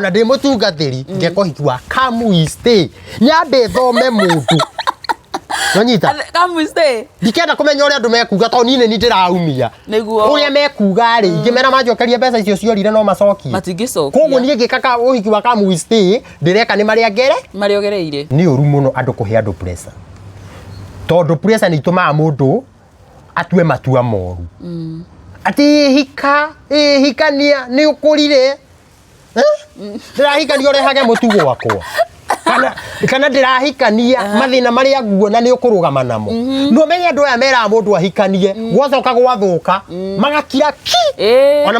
Na ndi mutungatiri ngeko hitwa Kamu stay nyambe thome mundu Nonyita Kamu stay ndikenda kumenya uria andu mekuga to nine ni ndiraumia niguo uria mekuga ri ngimera majokeria mbeca icio ciorire no macokie matingicokia koguo nie ngikaka uhiki wa Kamu stay ndireka ni maria ngere mariogereire ni uru muno andu kuhe andu pressure tondu pressure ni itumaga mundu atue matua moru ati hikania ni ukurire ndirahikania urehage mutu gwakwa kana ndirahikania mathina maria nguona ni ukurugama namo no menye andu aya mera mundu ahikanie gwacoka gwathuka magakira ki ona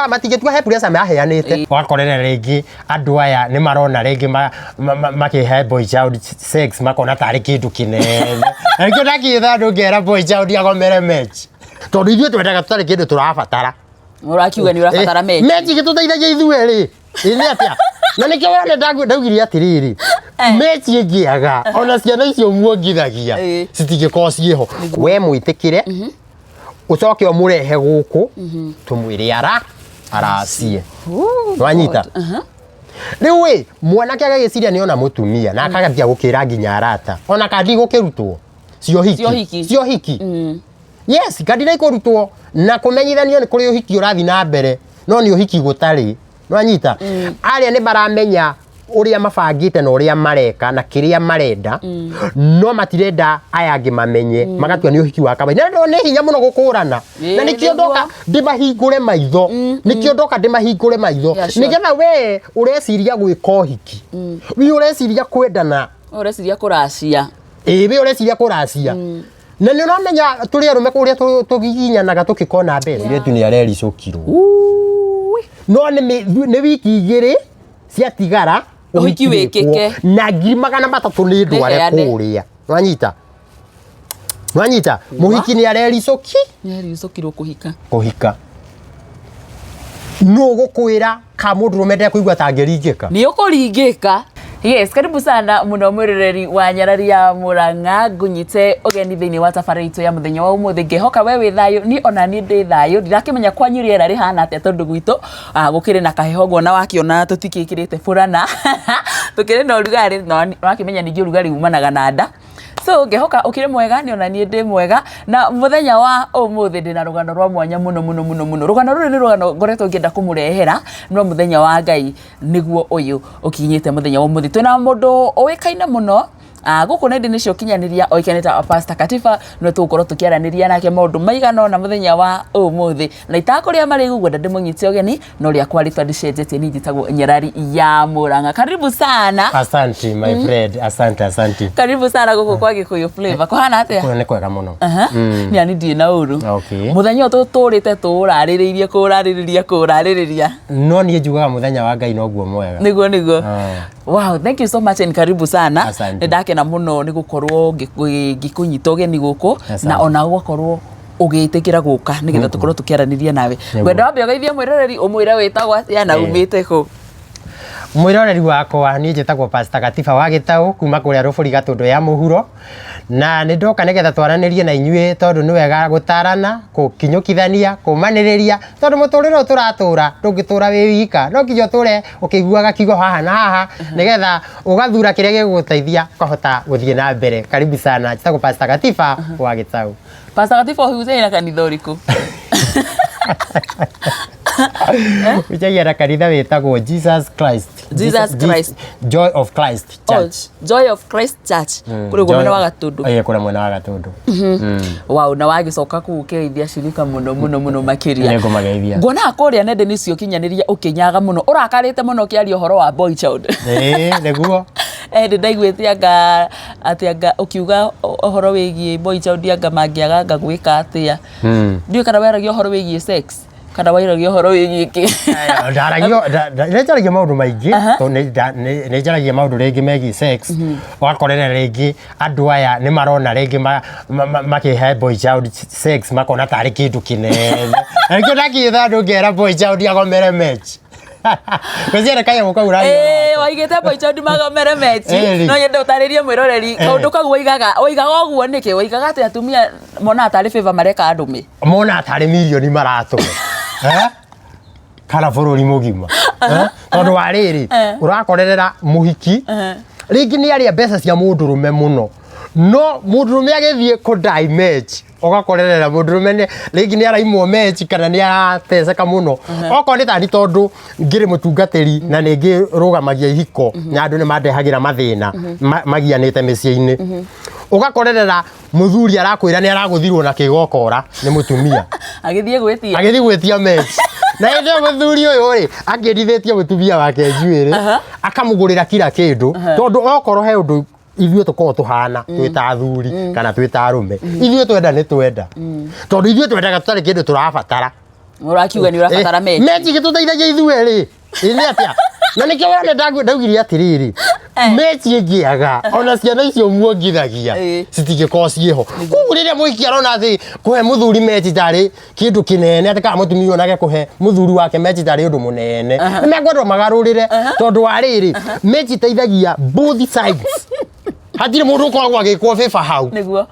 matingitua he pressure maheanite wakorere ringi andu aya ni marona ringi makihe boy child sex makona tari kindu kinene ariko ndakitha andu ngera boy child agomere match tondu ithuĩ twendaga tutari kindu turabatara urakiuga ni urabatara match match gituteithagia ithuĩ ri ini atia na nikio wone ndaugire atiriri match ingiaga ona ciana icio muongithagia citingĩkorwo ciĩho we mwitikire ucoke umurehe guku tumwire aracie wanyita riu we mwanake agagiciria ni ona mutumia na akagathia gukira nginya arata ona kandi gukirutwo cio hiki yes kandi nai kurutwo na kumenyithania ni kuri uhiki urathi na mbere no ni uhiki gutari nwanyita aria ni baramenya uria mabangite na uria mareka na kiria marenda no matirenda aya ngi mamenye magatua ni uhiki wa kabaida no ni hinya muno gukurana na nikio ndoka ndimahingure maitho nikio ndoka ndimahingure maitho nigetha we ureciria gwika uhiki we ureciria kwendana ureciria kuracia we ureciria kuracia na ni uramenya turi arume kuria tugiginyanaga tukikona mbere ile tu ni arericukirwo no ni wiki igiri ciatigara uhiki wikike na 300,000 ni ndware kuria nwanyita muhiki ni arericukirwo kuhika no gukwira ka mundu rumende kuigwa tangiringika ni ukuringika. Yes, karibu sana muno mwirereri wa Nyarari ya Murang'a ngunyite ogeni thiini wa tafari itu ya muthenya wa umuthi ngehoka wewe thayo ni ona ni ndi thayo ndirakimenya kwanyu riera rihana atia tondu gwitu gukire na kaheho gona wakiona tutikikirite furana tukire na urugari no wakimenya ningi urugari umanaga na nda so ngehoka ukire mwega ni ona ni ndi mwega na muthenya wa umuthi ndina rugano rwa mwanya muno rugano ruri ni rugano ngoretwo ngienda kumurehera no muthenya wa Ngai niguo uyu ukinyite muthenya wa umuthi twina mundu oikaine muno guku nende nicio kinyaniria oikaneta Pastor Katiba no tukorwo tukiaraniria nake maundu maigano na muthenya wa umuthi na itakuria mari gwenda ndimunyite ogeni no ria kwaritwa ndicenjetie ni njitagwo Nyarari ya Murang'a. Karibu sana. Asante my friend, asante karibu sana guku kwa Gikuyu flavor kohana atia ko ne kwega muno ni ani ndi na uru okay muthenya turite kuraririria no ni njugaga muthenya wa Ngai no guo mwega niguo wow, thank you so much and karibu sana ndake na muno ni gukorwo ngikunyita ogeni guku na ona gukorwo ugiitikira guka nigetha tukorwo tukiaraniria nawe gwenda wambe ugeithie mwiroreri umwire witagwo atia na umite ku mwiroreri wakwa ni njitagwo Pastor Katiba wa Gitau kuma kuria Ruburi Gatundu ya muhuro na ni ndoka nigetha twaranirie na inyue tondu ni wega gutarana kukinyukithania kumaniriria tondu muturiro turatura ndungitura wi wika no kiyo ture ukiguaga kigo haha na haha nigetha ugathura kiria giguteithia kahota guthie na mbere. Karibu sana njitagwo Pastor Katiba wa Gitau. Pastor Katiba huze na kanitha uriku Wichagi era kanitha wetagwo Jesus Christ Joy of Christ Church. Joy of Christ Church kuri mwena wa Gatundu. Kuri mwena wa Gatundu. Wow, na wagicoka kugeithia shirika muno makiria. Nego mageithia. Ngona akuria nende nicio kinyaniria ukinyaga muno urakarite muno kiario horo wa boy child. Neguo. Ndaigwetianga atianga ukiuga horo wigie boy child anga mangiaga gwika atia. Ndio kana weragia horo wigie sex. Kana wairagia horo wigie ki ndaragia maundu maingi to nijaragia maundu ringi megi sex wakorere ringi andu aya ni marona ringi makihe boy child sex makona tari kindu kinene ariko ndakitha andu ngera boy child agomere match kwezera kaya mukaura waigete boy child magomere match no nyende utaririe mwiroreri kaundu kagu oigaga oguo niki oigaga ati atumia mona atari favor mareka andume mona atari milioni maratu kana bururi mugima tondu wa riri urakorerera muhiki ringi ni aria mbeca cia mundurume muno no mundurume agithie ku die match ugakorerera mundurume ringi ni araimwo match kana ni arateceka muno oko ni tani tondu ngiri mutungatiri na ningi rugamagia ihiko na andu ni mandehagira mathina magianite micii-ini ugakorerera muthuri arakwira ni araguthirwo na kigokora ni mutumia agithie gwetia match na ende muthuri uyu ri akirithĩtie mutumia wake njuĩrĩ akamugurira kila kindu tondu okorwo he undu ithuĩ tukorwo tuhana twita athuri kana twita arume ithuĩ twenda ni twenda tondu ithuĩ twendaga tutari kindu turabatara urakiuga ni urabatara mechi mechi gituteithagia ithuĩ ri ni atia na nikio wone ndaugire atiriri mechi ngiaga ona ciana icio muongithagia citingĩkorwo ciĩho koguo rĩrĩa mũhiki arona thĩ kũhe mũthuri mechi tarĩ kĩndũ kĩnene atĩ kana mũtumia onake kũhe mũthuri wake mechi tarĩ ũndũ mũnene nĩ mekwendwo magarũrĩre tondũ wa rĩrĩ mechi ĩteithagia both sides hatirĩ mũndũ ũkoragwo agĩkwo favor hau nĩguo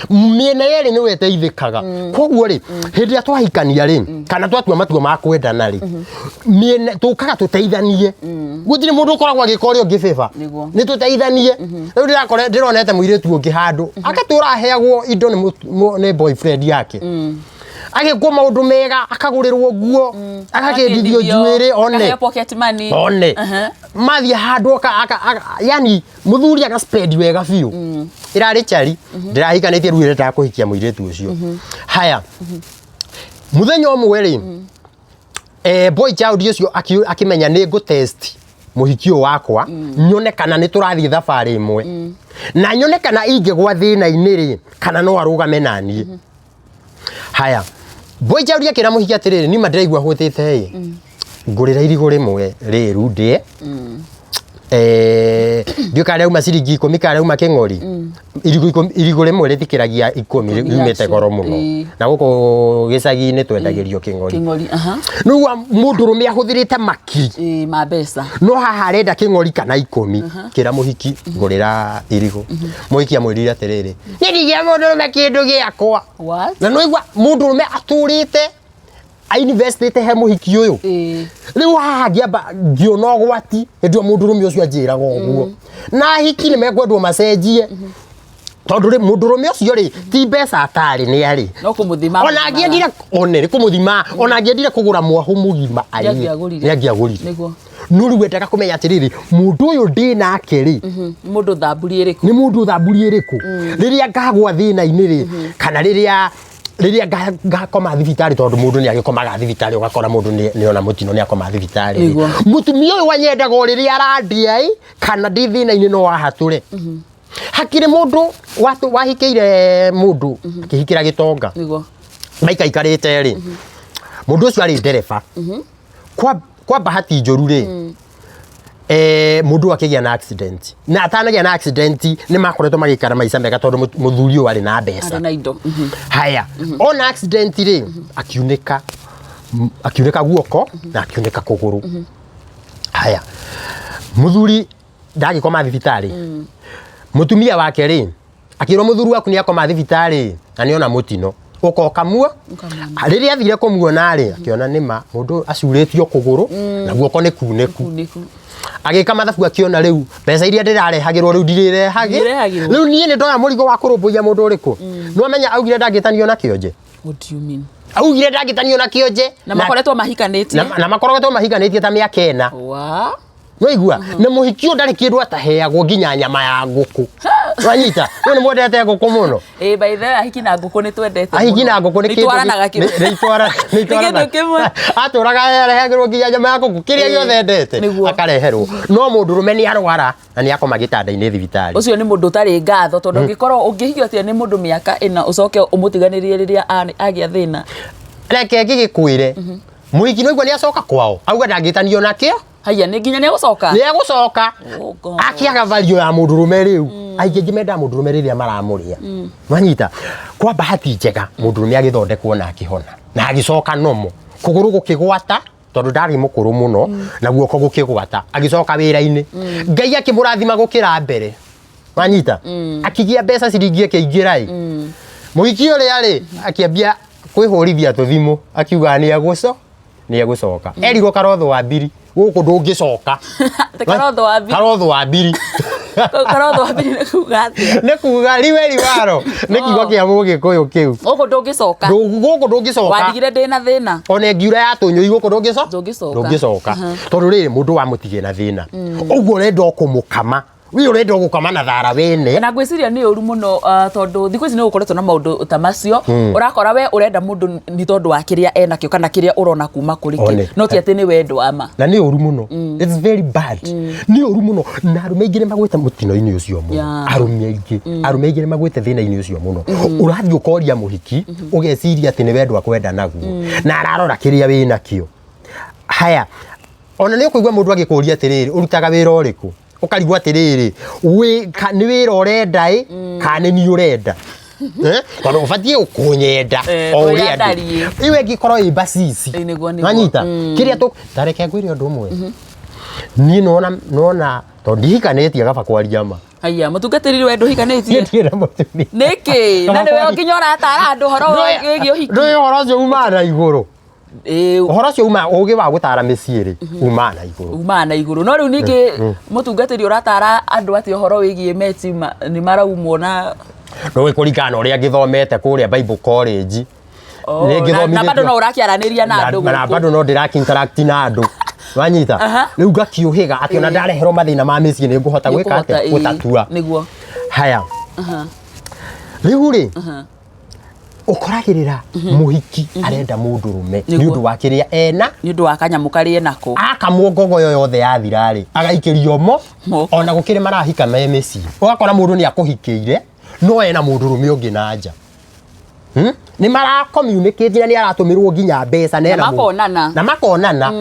miena yerĩ nĩ weteithĩkaga koguo rĩ hĩndĩ ĩrĩa twahikania rĩ kana twatua matua ma kwendana rĩ miena tũkaga tũteithanie gũtirĩ mũndũ ũkoragwo agĩka ũrĩa ũngĩ favor nĩ tũteithanie rĩu ndĩronete mũirĩtu ũngĩ handũ agatũra aheagwo indo nĩ boyfriend yake agĩkwo maũndũ mega akagũrĩrwo nguo agakĩendithio njuĩrĩ one mathiĩ handũ yani mũthuri agaspend wega biũ ĩrarĩ chari ndĩrahikanĩtie rĩu ĩrenda kũhikia mũirĩtu ũcio haya mũthenya ũmwe rĩ boy child ũcio akĩmenya nĩ ngũ-test mũhiki ũyũ wakwa nyone kana nĩ tũrathiĩ thabarĩ ĩmwe na nyone kana ingĩgwa thĩna-inĩ rĩ kana no arũgame naniĩ haya boy child akĩra mũhiki atĩrĩrĩ nima ndĩraigua hũtĩte ngũrĩra irigũ rĩmwe rĩru ndĩe ndiũka rĩauma ciringi 10 kana rĩauma kĩng'ori irigũ rĩmwe rĩthikĩragia 10 riumĩte goro mũno na gũkũ gĩcagi-inĩ twendagĩrio kĩng'ori rĩu mũndũrũme ahũthĩrĩte makiri ma mbeca no haha arenda kĩng'ori kana 10 kĩra mũhiki ngũrĩra irigũ mũhiki amwĩrire atĩrĩrĩ niĩ ndigĩa mũndũrũme kĩndũ gĩakwa na noigua mũndũrũme atũrĩte ainvestĩte he mũhiki ũyũ rĩu haha ngĩona ũgwati hĩndĩ ĩyo mũndũrũme ũcio anjĩraga ũguo na ahiki nĩ mekwendwo macenjie tondũ rĩ mũndũrũme ũcio rĩ ti mbeca atarĩ nĩ arĩ no kũmũthima ona angĩendire nĩ kũmũthima ona angĩendire kũgũra mwahũ mũgima nĩ angĩagũrire no rĩu endaga kũmenya atĩrĩrĩ mũndũ ũyũ ndĩ nake rĩ nĩ mũndũ thamburi ĩrĩkũ rĩrĩa ngagwa thĩna-inĩ rĩ kana rĩrĩa ngakoma thibitarĩ tondũ mũndũ nĩ agĩkomaga thibitarĩ ũgakora mũndũ nĩ ona mũtino nĩ akoma thibitarĩ mũtumia ũyũ wanyendaga rĩrĩa arandia kana ndĩ thĩna-inĩ no wahatũre hakiri mũndũ wahikĩire mũndũ akĩhikĩra gĩtonga maikaikarĩte rĩ mũndũ ũcio arĩ ndereba kwa bahati njũru rĩ mũndũ akĩgĩa na accident na atanagĩa na accident nĩ makoretwo magĩikara maica mega tondũ mũthuri ũyũ arĩ na mbeca haya ona accident rĩ akiunĩka guoko na akiunĩka kũgũrũ haya mũthuri ndagĩkoma thibitarĩ mũtumia wake rĩ akĩrwo mũthuri waku nĩ akoma thibitarĩ na nĩ ona mũtino ũkokamua rĩrĩa athire kũmuona rĩ akĩona nĩma mũndũ acurĩtio kũgũrũ na guoko nĩ kunĩku agĩka mathabu akĩona rĩu mbeca iria ndĩrarehagĩrwo rĩu ndirĩrehagĩ rĩu niĩ nĩ ndoya mũrigo wa kũrũmbũiya mũndũ ũrĩkũ no amenya augire ndangĩtanio na kĩonje augire ndangĩtanio na kĩonje na makoretwo mahikanĩtie na makoretwo mahikanĩtie ta mĩaka 4 no igua na mũhiki ũyũ ndarĩ kĩndũ ataheagwo nginya nyama ya ngũkũ wanyita nĩ mwendete ngũkũ mũno by the way ahiki na ngũkũ nĩ twendete ahiki na ngũkũ nĩ kĩndũ kĩmwe atũraga arehagĩrwo nginya nyama ya ngũkũ kĩrĩa gĩothe endete akareherwo no mũndũrũme nĩ arwara na nĩ akoma gĩtanda-inĩ thibitarĩ ũcio nĩ mũndũ ũtarĩ ngatho tondũ ũngĩkorwo ũngĩhikio atĩa nĩ mũndũ mĩaka 4 ũcoke ũmũtiganĩrie rĩrĩa agĩa thĩna reke ngĩgĩkwĩre mũhiki no igua nĩ acoka kwao auga ndangĩtanio nakĩo haya nĩ nginya nĩ egũcoka akĩaga value ya mũndũrũme rĩu aingĩ menda mũndũrũme rĩrĩa maramũrĩa wanyita kwa bahati njega mũndũrũme agĩthondekwo na akĩhona na agĩcoka nomo kũgũrũ gũkĩgwata tondũ ndarĩ mũkũrũ mũno na guoko gũkĩgwata agĩcoka wĩra-inĩ Ngai akĩmũrathima gũkĩra mbere wanyita akĩgĩa mbeca ciringi ĩkĩingĩra mũhiki ũrĩa rĩ akĩambia kwĩhũrithia tũthimũ akiuga nĩ agũco ni egucoka erirwo karotho wa mbiri guku ndungicoka karotho wa mbiri karotho wa mbiri karotho wa mbiri ne kuga riweri waro ne kigo kia Mugikuyu kiu guku ndungicoka guku ndungicoka wathigire ndina thina ona ngiura ya tunyui guku ndungicoka ndungicoka tondu riri mundu wamutige na thina uguo urenda kumukama wi urenda gukama na thara wene na gwiciria ni uru muno tondu thiku ici ni gukoretwo na maundu ta macio urakora we urenda mundu ni tondu wa kiria enakio kana kiria urona kuma kuri ki no ti ati ni wendo ama na ni uru muno it's very bad ni uru muno na arume ingire magwite mutino-ini ucio muno arume ingire magwite thina-ini ucio muno urathi ukoria muhiki ugeciria ati ni wendo akwenda naguo na ararora kiria wina kio haya ona ni ukuigwa mundu agikuria atiriri urutaga wira uriku ukarigwa atiriri ni wira urenda kana ni urenda tondu ubatie ukunyenda o uria ndi iwe ngikorwo i basisi nanyita kiria tu tareke ngwire undu umwe ni nona tondu hikanitie gaba kwaria ma haya mutungatiriri wendo hikanitie ndira mutumi niki na niwe nginyora atara andu horo wigi uhiki ndu horo ucio uma na iguru uhoro ucio uma ugi wa gutara miciiri uma na iguru no riu ningi mutungatiri uratara andu ati uhoro wigi meti ni maraumwo na no ikuringana uria ngithomete kuria Bible College ni ngithomithio na bado no urakiaraniria na andu na bado no ndiraki interact na andu wanyita riu ngakiuhiga ati ona ndareherwo mathina ma micii ni nguhota gwika ati gutatua niguo haya riu ri ukoragirira muhiki arenda mundurume ni undu wa kiria ena ni undu wa kanyamu kari enako akamuongogo yothe yathira ri agaikirio mo ona gukiri marahika me micii ugakora mundu ni akuhikiire no ena mundurume ungi na nja ni mara communicate na ni aratumirwo nginya mbeca na makonana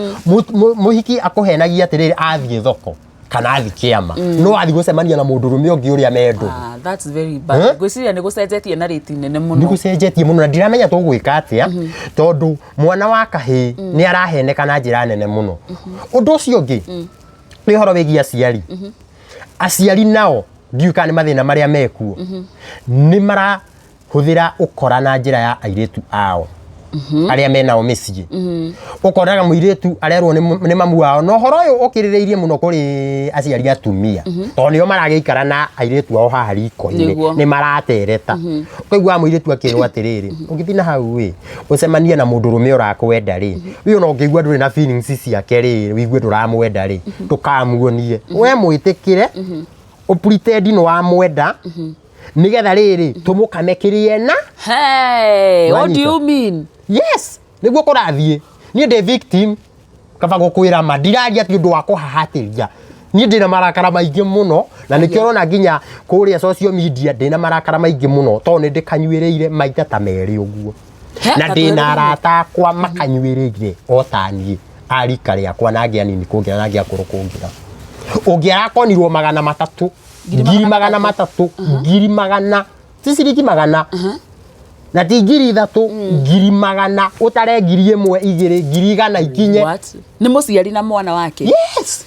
muhiki akuhenagia atiriri athie thoko kana athi kiama no athi gucemania na mundurume ungi uria mendo that's very bad gwiciria ni gucenjetie na rate nene muno ni gucenjetie muno na ndiramenya tugwika atia tondu mwana wa kahi ni araheneka na njira nene muno undu ucio ungi ni horo wigi aciari nao ndiuka ni mathina maria mekuo ni mara huthira ukora na njira ya airetu ao aria menao micii ukoraga muiretu arerwo ni mamu wao no horo uyu ukirireirie muno kuri aciari atumia to nio marageikara na airetu ao haha riko-ini ni maratereta ukaigua muiretu akirwo atiriri ungithina hau ucemanie na mundurume urakwenda ri wi ona ungiigua nduri na feelings ciake ri wigue nduramwenda ri tukamuonie we mwitikire upretend no amwenda nigetha riri tumukame kirie na hey what do you mean yes niguo kurathie ni ndi victim kaba gukwira ma ndiragia ati undu wa kuhahatiria ni ndina marakara maingi muno na nikiorona nginya kuria social media ndina marakara maingi muno to ni ndikanywireire maita ta meri uguo na ndina arata kwa makanywireire otanie arika riakwa na ngia nini kungira na ngia kuru kungira ungiara konirwo 300 300 300 ciringi 100 na ti 300 100 utare 1,000 2 100 ikinye ni muciari na mwana wake yes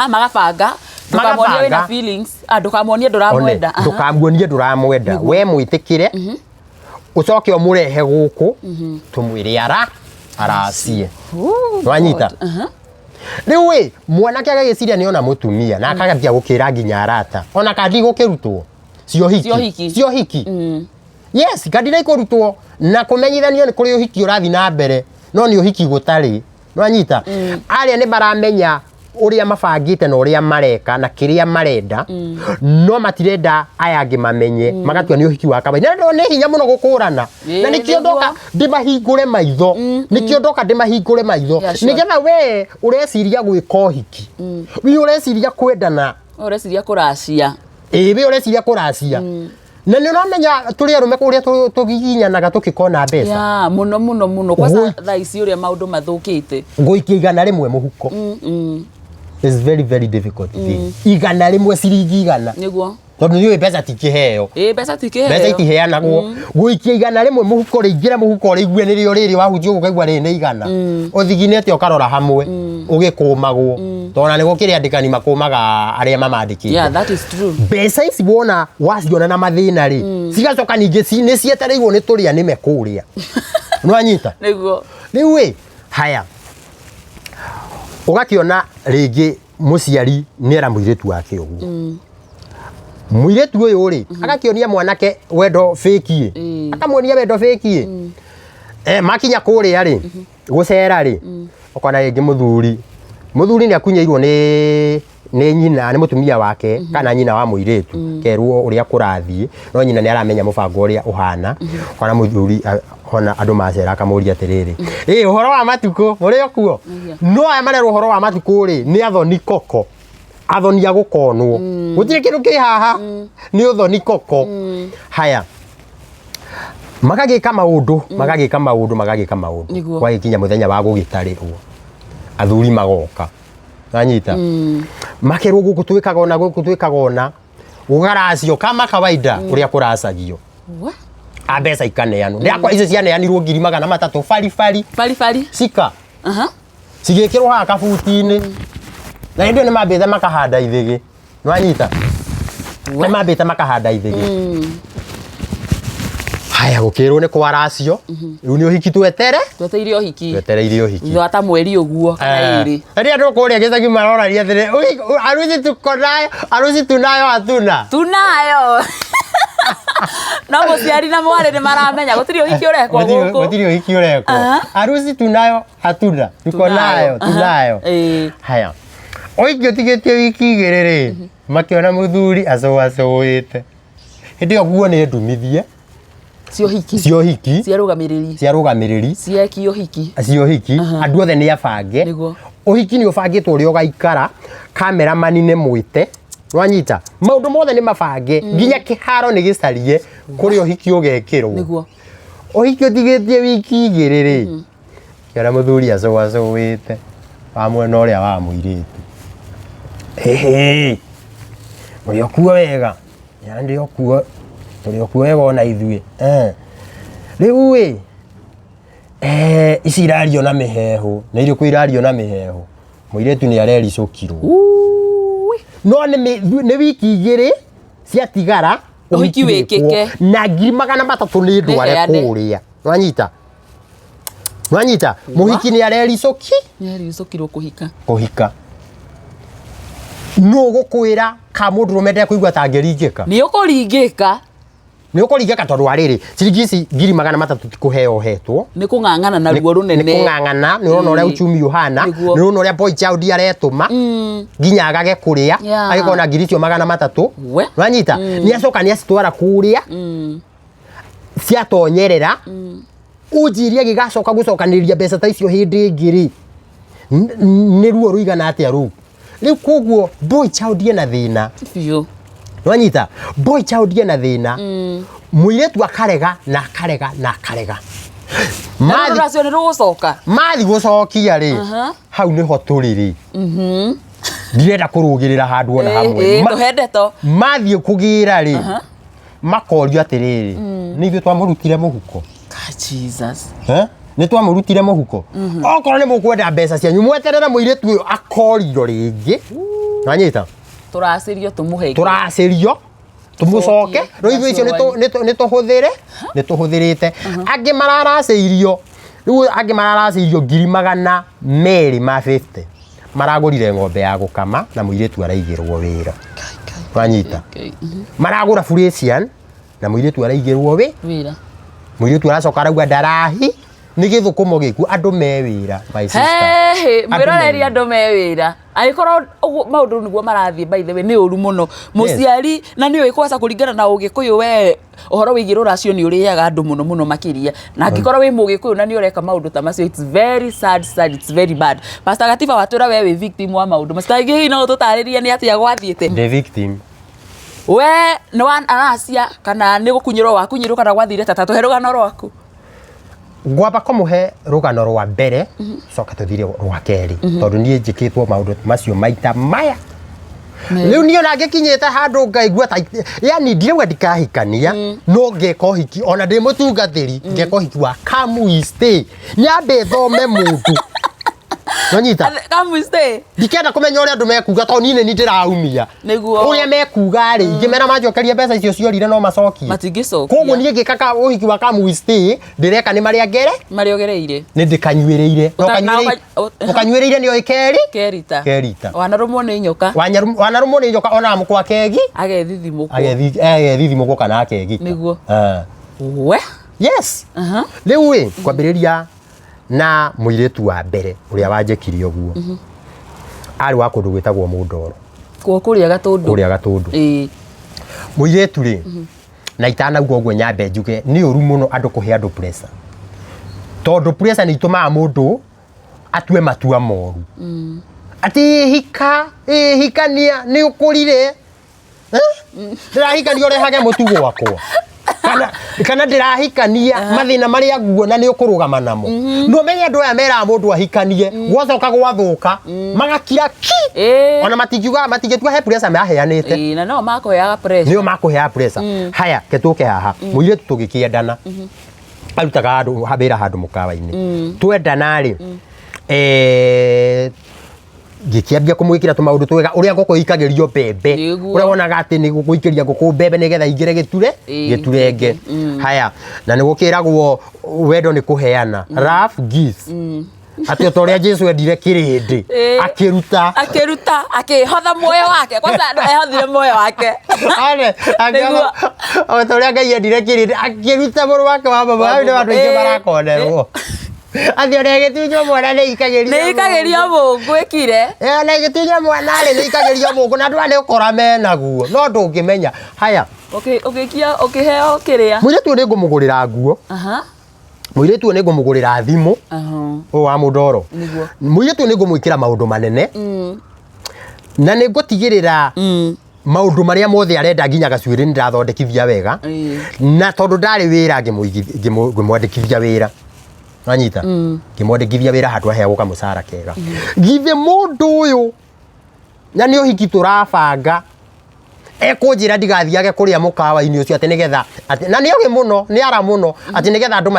magabanga ndukamuonie wina feelings ndukamuonie nduramwenda we mwitikire ucoke umurehe guku tumwire aracie wanyita riu we mwanake agagiciria ni ona mutumia na akagambia gukira nginya arata ona kandi gukirutwo cio hiki yes kandi na ikurutwo na kumenyithania ni kuri uhiki urathi na mbere no ni uhiki gutari nwanyita aria ni baramenya uria mabangite na uria mareka na kiria marenda no matirenda aya angi mamenye magatua ni uhiki wa kawaida no ni hinya muno gukurana na nikio ndoka ndimahingure maitho nigetha we ureciria gwika uhiki wi ureciria kwendana ureciria kuracia we ureciria kuracia na ni uramenya turi arume kuria tugiginyanaga tukikona mbeca ya muno kwa thaa ici uria maundu mathukite nguikia 100 muhuko it's very very difficult igana rimwe ciringi 100 niguo tondu ni mbeca tikiheo mbeca itiheanagwo guikia 100 rimwe muhuko ringira muhuko rigue nirio riri wahunjio gukaigua ri ni 100 uthiginete ukarora hamwe ugikumagwo tona ni gukiri andikani makumaga aria mamandikite yeah that is true mbeca ici wona waciona na mathina ri cigacoka ningi ni cietereirwo ni turia ni mekuria nwanyita niguo riu haya ugakiona ringi muciari nera muiretu wake uguo muiretu uyu ri agakionia mwanake wendo fake akamuonia wendo fake makinya kuria ri gucera ri ukona ringi muthuri ni akunyeirwo ni nyina ni mutumia wake kana nyina wa muiretu kerwo uria kurathie no nyina ni aramenya mubango uria uhana kana muthuri ona andu macera akamuria atiriri uhoro wa matuko muri okuo no aya marerwo uhoro wa matuko ri ni athoni koko athoni agukonwo gutire kindu ki haha ni uthoni koko haya magagika maundu kwa ikinya muthenya wa gugitarirwo athuri magoka anyita makerwo guku twikaga ona ugaracio kama kawaida uria kuracagio abesa ikaneano ndiakwa icio cianeanirwo 300 fari sika cigikirwo ha kabuti-ini na ndio ni mambite makahanda ithigi nwanyita ni mambite makahanda ithigi haya gukirwo ni kwaracio riu ni uhiki tweteire uhiki thata mweri uguo kana iri ria ndo kuria gicagi maroraria athire arusi tunayo tunayo no muciari na mwari ni maramenya gutiri uhiki urekwo guku gutiri uhiki urekwo arusi tunayo hatuna tuko nayo haya oigio tigetie wiki igiriri makiona muthuri acuacuite hindi oguo ni ndumithie cio hiki ciarugamiriri cio hiki andu othe ni abange uhiki ni ubangitwo uri ugaikara kamera manine mwite wanyita maundu mothe ni mabange nginya kiharo ni gicarie kuri uhiki ugekirwo uhiki utigetie wiki igiriri kiona muthuri acuacuite wa mwena uria wa muiritu muri okuo wega yandi okuo turi okuo wega ona ithui riu ici irario na mihehu na iri ku irario na mihehu muiretu ni arericukirwo no ni wiki igiri ciatigara uhiki wikike na 300 ni ndware kuria nwanyita muhiki ni arericukirwo kuhika no gukwira ka mundu rumende kuigwa tangeringika ni ukuringika tondu ariri ciringi ici 300 tikuheo hetwo ni kung'ang'ana na ruo runene ni kung'ang'ana ni urona uria uchumi uhana ni urona uria boy child aretuma nginya agage kuria agikona ngiri icio 300 wanyita ni acoka ni acitwara kuria ciatonyerera ujiria gigacoka gucokaniria mbeca ta icio hindi ngiri ni ruo ruigana atia ru riu koguo boy child na thina biu wanyita boy child na thina muiretu akarega mathi gucoka mathi gucokia ri hau niho turiri ndirenda kurugirira handu ona hamwe tuhendeto mathi kugira ri makorio atiriri ni ithu twamurutire muhuko Jesus ni twamurutire muhuko okorwo ni mukwenda mbeca cianyu mweterera muiretu uyu akoriro ringi wanyita turacirio tumucoke no ithu icio ni tuhuthirite angi mararaceirio riu angi mararaceirio 250 maragurire ng'ombe ya gukama na muiretu araigirwo wira wanyita maragura Frisian na muiretu araigirwo wira muiretu aracoka arauga ndarahi ni githukumo giku andu mewira my sister mwiroreri andu mewira aikorwo maundu niguo marathie by the way ni uru muno muciari na ni uikwaca kuringana na ugikuyu we uhoro wigi ruracio ni uriaga andu muno makiria na angikorwo wi mugikuyu na ni ureka maundu ta macio it's very sad it's very bad Pastor Gatiba watwira we wi victim wa maundu mastangi no tutariria ni atia gwathiete the victim we no anacia kana ni gukunyirwo wakunyirwo kana gwathire tata herugano rwaku gwamba kumuhe rugano rwa mbere coka tuthire rwa keri tondu nie njikitwo maundu macio maita maya riu ni ona ngikinyite handu ngaigua yani ndirauga ndikahikania no ngeka uhiki ona ndi mutungathiri ngeka uhiki wa come we stay nyambe thome mundu Nonyita kamuste ndikenda kumenya uria andu mekuga to nini ni ndiraumia niguo uria mekuga ri ingimera manjokeria mbeca icio ciorire no macokie matingicokia koguo nie ngikaka uhiki wa kamuiste ndireka ni maria ngere mariogereire ni ndikanywireire ukanywireire ni oikeri kerita wanarumwo ni nyoka wanarumwo ni nyoka ona mukwa kegi agethithimukwo kana akegi niguo we yes riu wi kwambiriria na muiretu wa mbere uria wanjekire uguo ari wa kundu gwitagwo Mundoro kuria gatundu muiretu ri na itanauga uguo nyambe njuge ni uru muno andu kuhe andu pressure tondu pressure ni itumaga mundu atue matua moru ati hikania ni ukurire ndirahikania urehage mutu gwakwa kana ndirahikania mathina maria nguona ni ukurugama namo no menye andu aya mera mundu ahikanie gwacoka gwathuka magakira ki ona matingitua he pressure maheanite na no makuheaga pressure nio makuheaga pressure haya ketuke haha muiretu tugikiendana arutaga handu habira handu mukawa-ini twendana ri gikiambia kumwikira tumaundu twega uria ngoko ikagerio bembe uria wonaga ati ni gukuikeria ngoko bembe nigetha ingire giturenge haya na ni gukiragwo wendo ni kuheana rough gifts ati otoria Jesu endire kirindi akiruta akihotha moyo wake kwanza ehothire moyo wake otoria Ngai endire kirindi akiruta moyo wake wa baba hayo ndio andu ingi marakonerwo athi ore gitunywo mwana ni ikageria mungu ikire na gitunywo mwana ni ikageria mungu na ndwa ni ukora menaguo no ndungimenya haya ukiheo kiria muiretu ni ngumugurira nguo muiretu ni ngumugurira thimu o wa Mundoro muiretu ni ngumwikira maundu manene na ni ngutigirira maundu maria mothe arenda nginya gacuiri ndirathondekithia wega na tondu ndari wira ngimwandikithia wira Nanyita kimwandikithia wira handu aheagwo kamucara kega githe mundu uyu na ni uhiki turabanga ekunjira ndigathiage kuria mukawa-ini ucio ati nigetha na ni oge muno ni ara muno ati nigetha andu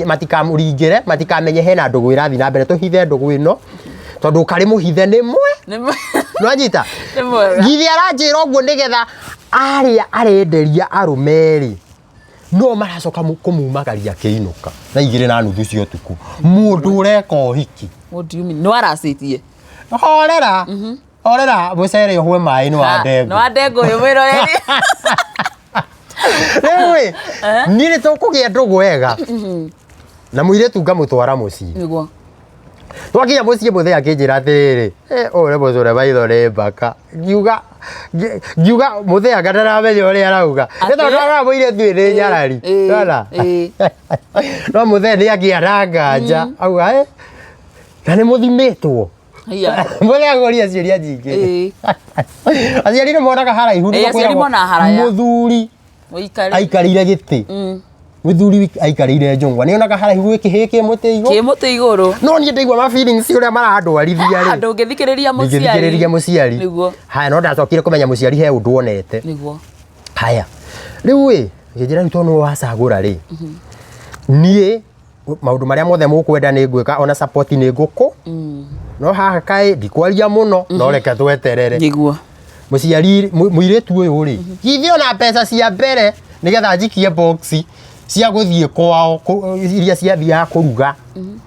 matikamuringire matikamenye hena ndugu irathi na mbere tuhithe ndugu ino tondu kari muhithe ni mwe Nanyita githe aranjira uguo nigetha aria arenderia arumeri no maracoka kumumagaria kiinuka na 2:30 cio tuku mundu ureka uhiki what do you mean no aracitie orera bucere hwe mai no adengo yo wiroreri lewe nire tukugia ndugu wega na muiretu ngamutwara mucii niguo twakinya mucii muthe akinjira atiriri ore bocore baithore mbaka ngiuga muthe agatara menye uria arauga ni tondu aramuire thuire nyarari ndona no muthe ni akiaranga nja auga na ni muthimitwo muthe agoria ciuria nyingi aciari ni monaga haraihu muthuri aikarire giti muthuri aikarire njungwa ni onaga haraihu ki muti iguru no ni ndaigua ma feelings uria marandwarithia ri andu ngithikiriria muciari niguo haya no ndacokire kumenya muciari he undu onete niguo haya riu wi ngira nto no wacagura ri nie maundu maria mothe mukwenda ni ngwika ona support ni nguku no haha kai ndikwaria muno no reke tweterere niguo muciari muiretu uyu ri githio na pesa cia mbere nigetha njikie boxi cia guthie kwao iria cia thia kuruga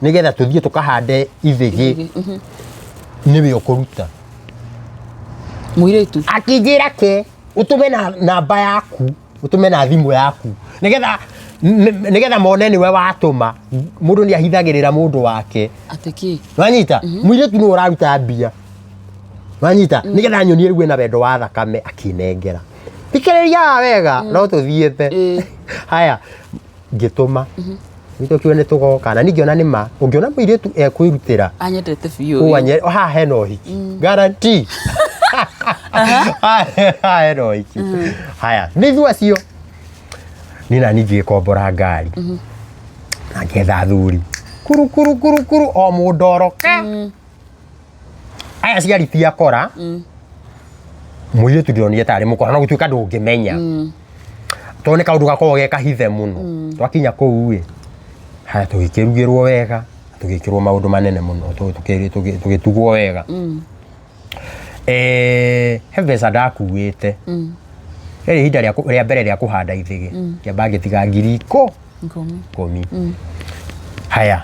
nigetha tuthie tukahande ithigi niwe ukuruta muiretu akinjira ke utume na namba yaku utume na thimu yaku nigetha mone niwe watuma mundu ni ahithagirira mundu wake atiki wanyita muiretu ni uraruta mbia wanyita nigetha nyonie riu na wendo wa thakame akinengera thikiriria wega no tuthiete haya ngituma nito kione tugoka na ningiona nima ungiona muiretu ekwirutira anyendete biu ha heno hiki guarantee heno hiki haya nithua cio nina nithie kombora ngari na ngetha thuri kuru o Mundoro aya ciari tia kora muiretu ndionie tari mukora no gutuika ndungimenya toneka undu gakorwo ge kahithe muno twakinya kuu wi haya tugikirugirwo wega tugikirwo maundu manene muno tugitugwo wega he mbeca ndakuite eri hinda ria mbere ria kuhanda ithige kiamba ngitiga 10,000 haya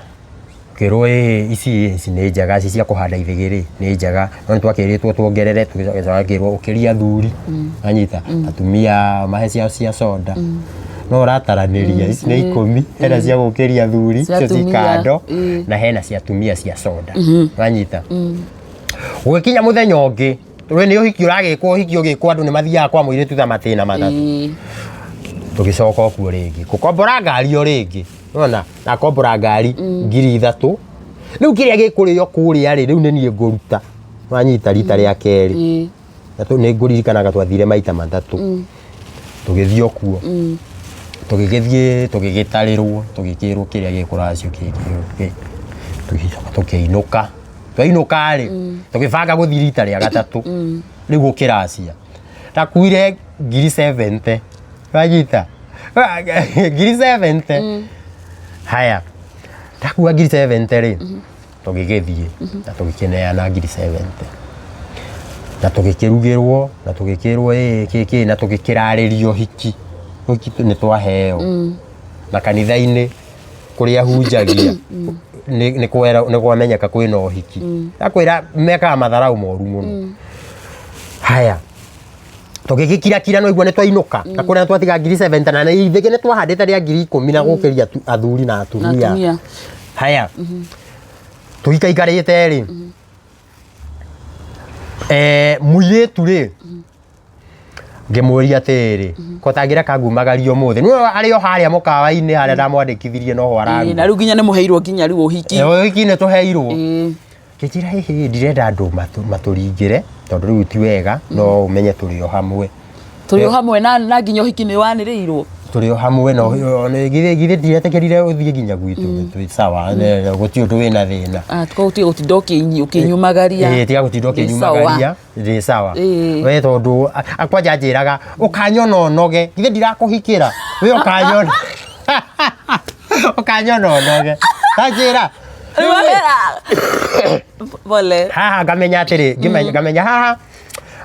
kirwo ici nĩ njega ici cia kuhanda ithige ri nĩ njega no twakiritwo tuongerere tugicokirwo ukiria thuri anyita atumia mahe cia soda no rataraniria ici nĩ 10 hena cia gukiria thuri cio cikando na hena cia atumia cia soda anyita ugikinya muthenya ungi we ni uhiki uragikwo uhiki ugikwo andu ni mathiaga kwa muiritu tha matina matatu tugicoka okuo ringi gukombora ngari o ringi wona na kombora ngari 3,000 riu kiria gikurio kuria ri riu ni nie nguruta wanyita rita ria keri ni nguririkanaga twathire maita matatu tugithio kuo tugigitarirwo tugikirwo kiria gikuracio tukiinuka twainuka ri tugibanga guthi rita ria gatatu riu gukiracia takuire 70 wanyita 70 haya takua 70 ri tugigithie na tugikineana 70 na tugikirugirwo na tugikirwo kiki na tugikiraririo hiki ni twaheo na kanitha-ini kuria hunjagia ni kwamenyeka kwina uhiki akwira mekaga matharau moru muno haya tugigikira no igua ni twainuka na kuria twatiga 70 na ithige ni twahandite ria 10,000 na gukiria athuri na atumia haya tugikaikarite ri muiritu ri ngimuria atiri kotangira kangumagario muthe no ari o haria mukawa-ini haria ndamwandikithirie no ho araru na riu nginya ni muheirwo nginya riu uhiki uhiki ni tuheirwo kijira hihi ndirenda andu maturingire tondu riu ti wega no umenye turi o hamwe na nginya uhiki ni waniriirwo turi o hamwe no githe ndiretekerire uthie nginya gwitu sawa guti undu wina thina tuko gutinda ukinyumagaria tiga gutinda ukinyumagaria ndi sawa we tondu akwanja njiraga ukanyona onoge githe ndirakuhikira we ukanyona onoge tajira vole haha ngamenya atiri ngamenya haha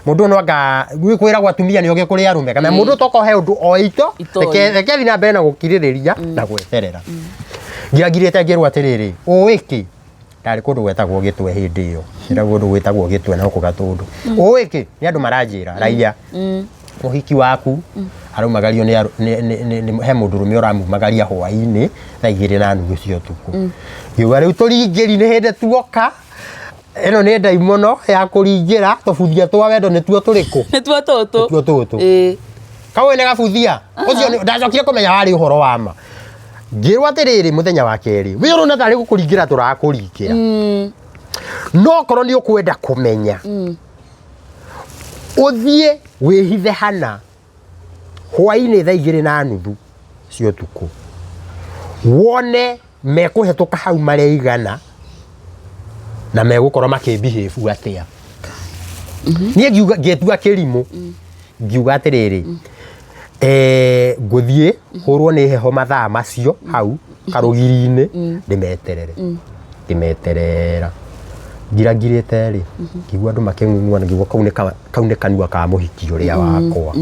mundu no anga gwira gwatumia ni oge kuri arume kana mundu toko he undu oito reke thina mbere na gukiririria na gweterera ngiragirite ngirwa atiriri uwiki tari kundu gwetagwo gitwe hindi iyo ira kundu gwetagwo gitwe na kugatundu uwiki ni andu maranjira raia uhiki waku arumagario ni he mundu rume uramumagaria hwaini thaa 2:30 cio tuku ngiuga riu turingiri ni hindi tuoka eno ni ndaimono ya kuringira tubuthia twa wendo ni tuo turiku ni tuo tutu kawe ne gabuthia ucio ndacokire kumenya wari uhoro wa ma ngirwa atiriri muthenya wa keri we urona tari gukuringira turakuringira no korwo ni ukwenda kumenya uthie wihithe hana hwaini thaa 2:30 cio tuku wone mekuhetuka hau mareigana na megukorwo makibehave atia nie ngetua kirimu ngiuga atiriri nguthie hurwo ni heho mathaa macio hau karugiri-ini ndimeterera ngiragirite ri ngigua andu makeng'ung'ua ngigua kau ni kanua ka muhiki uria wakwa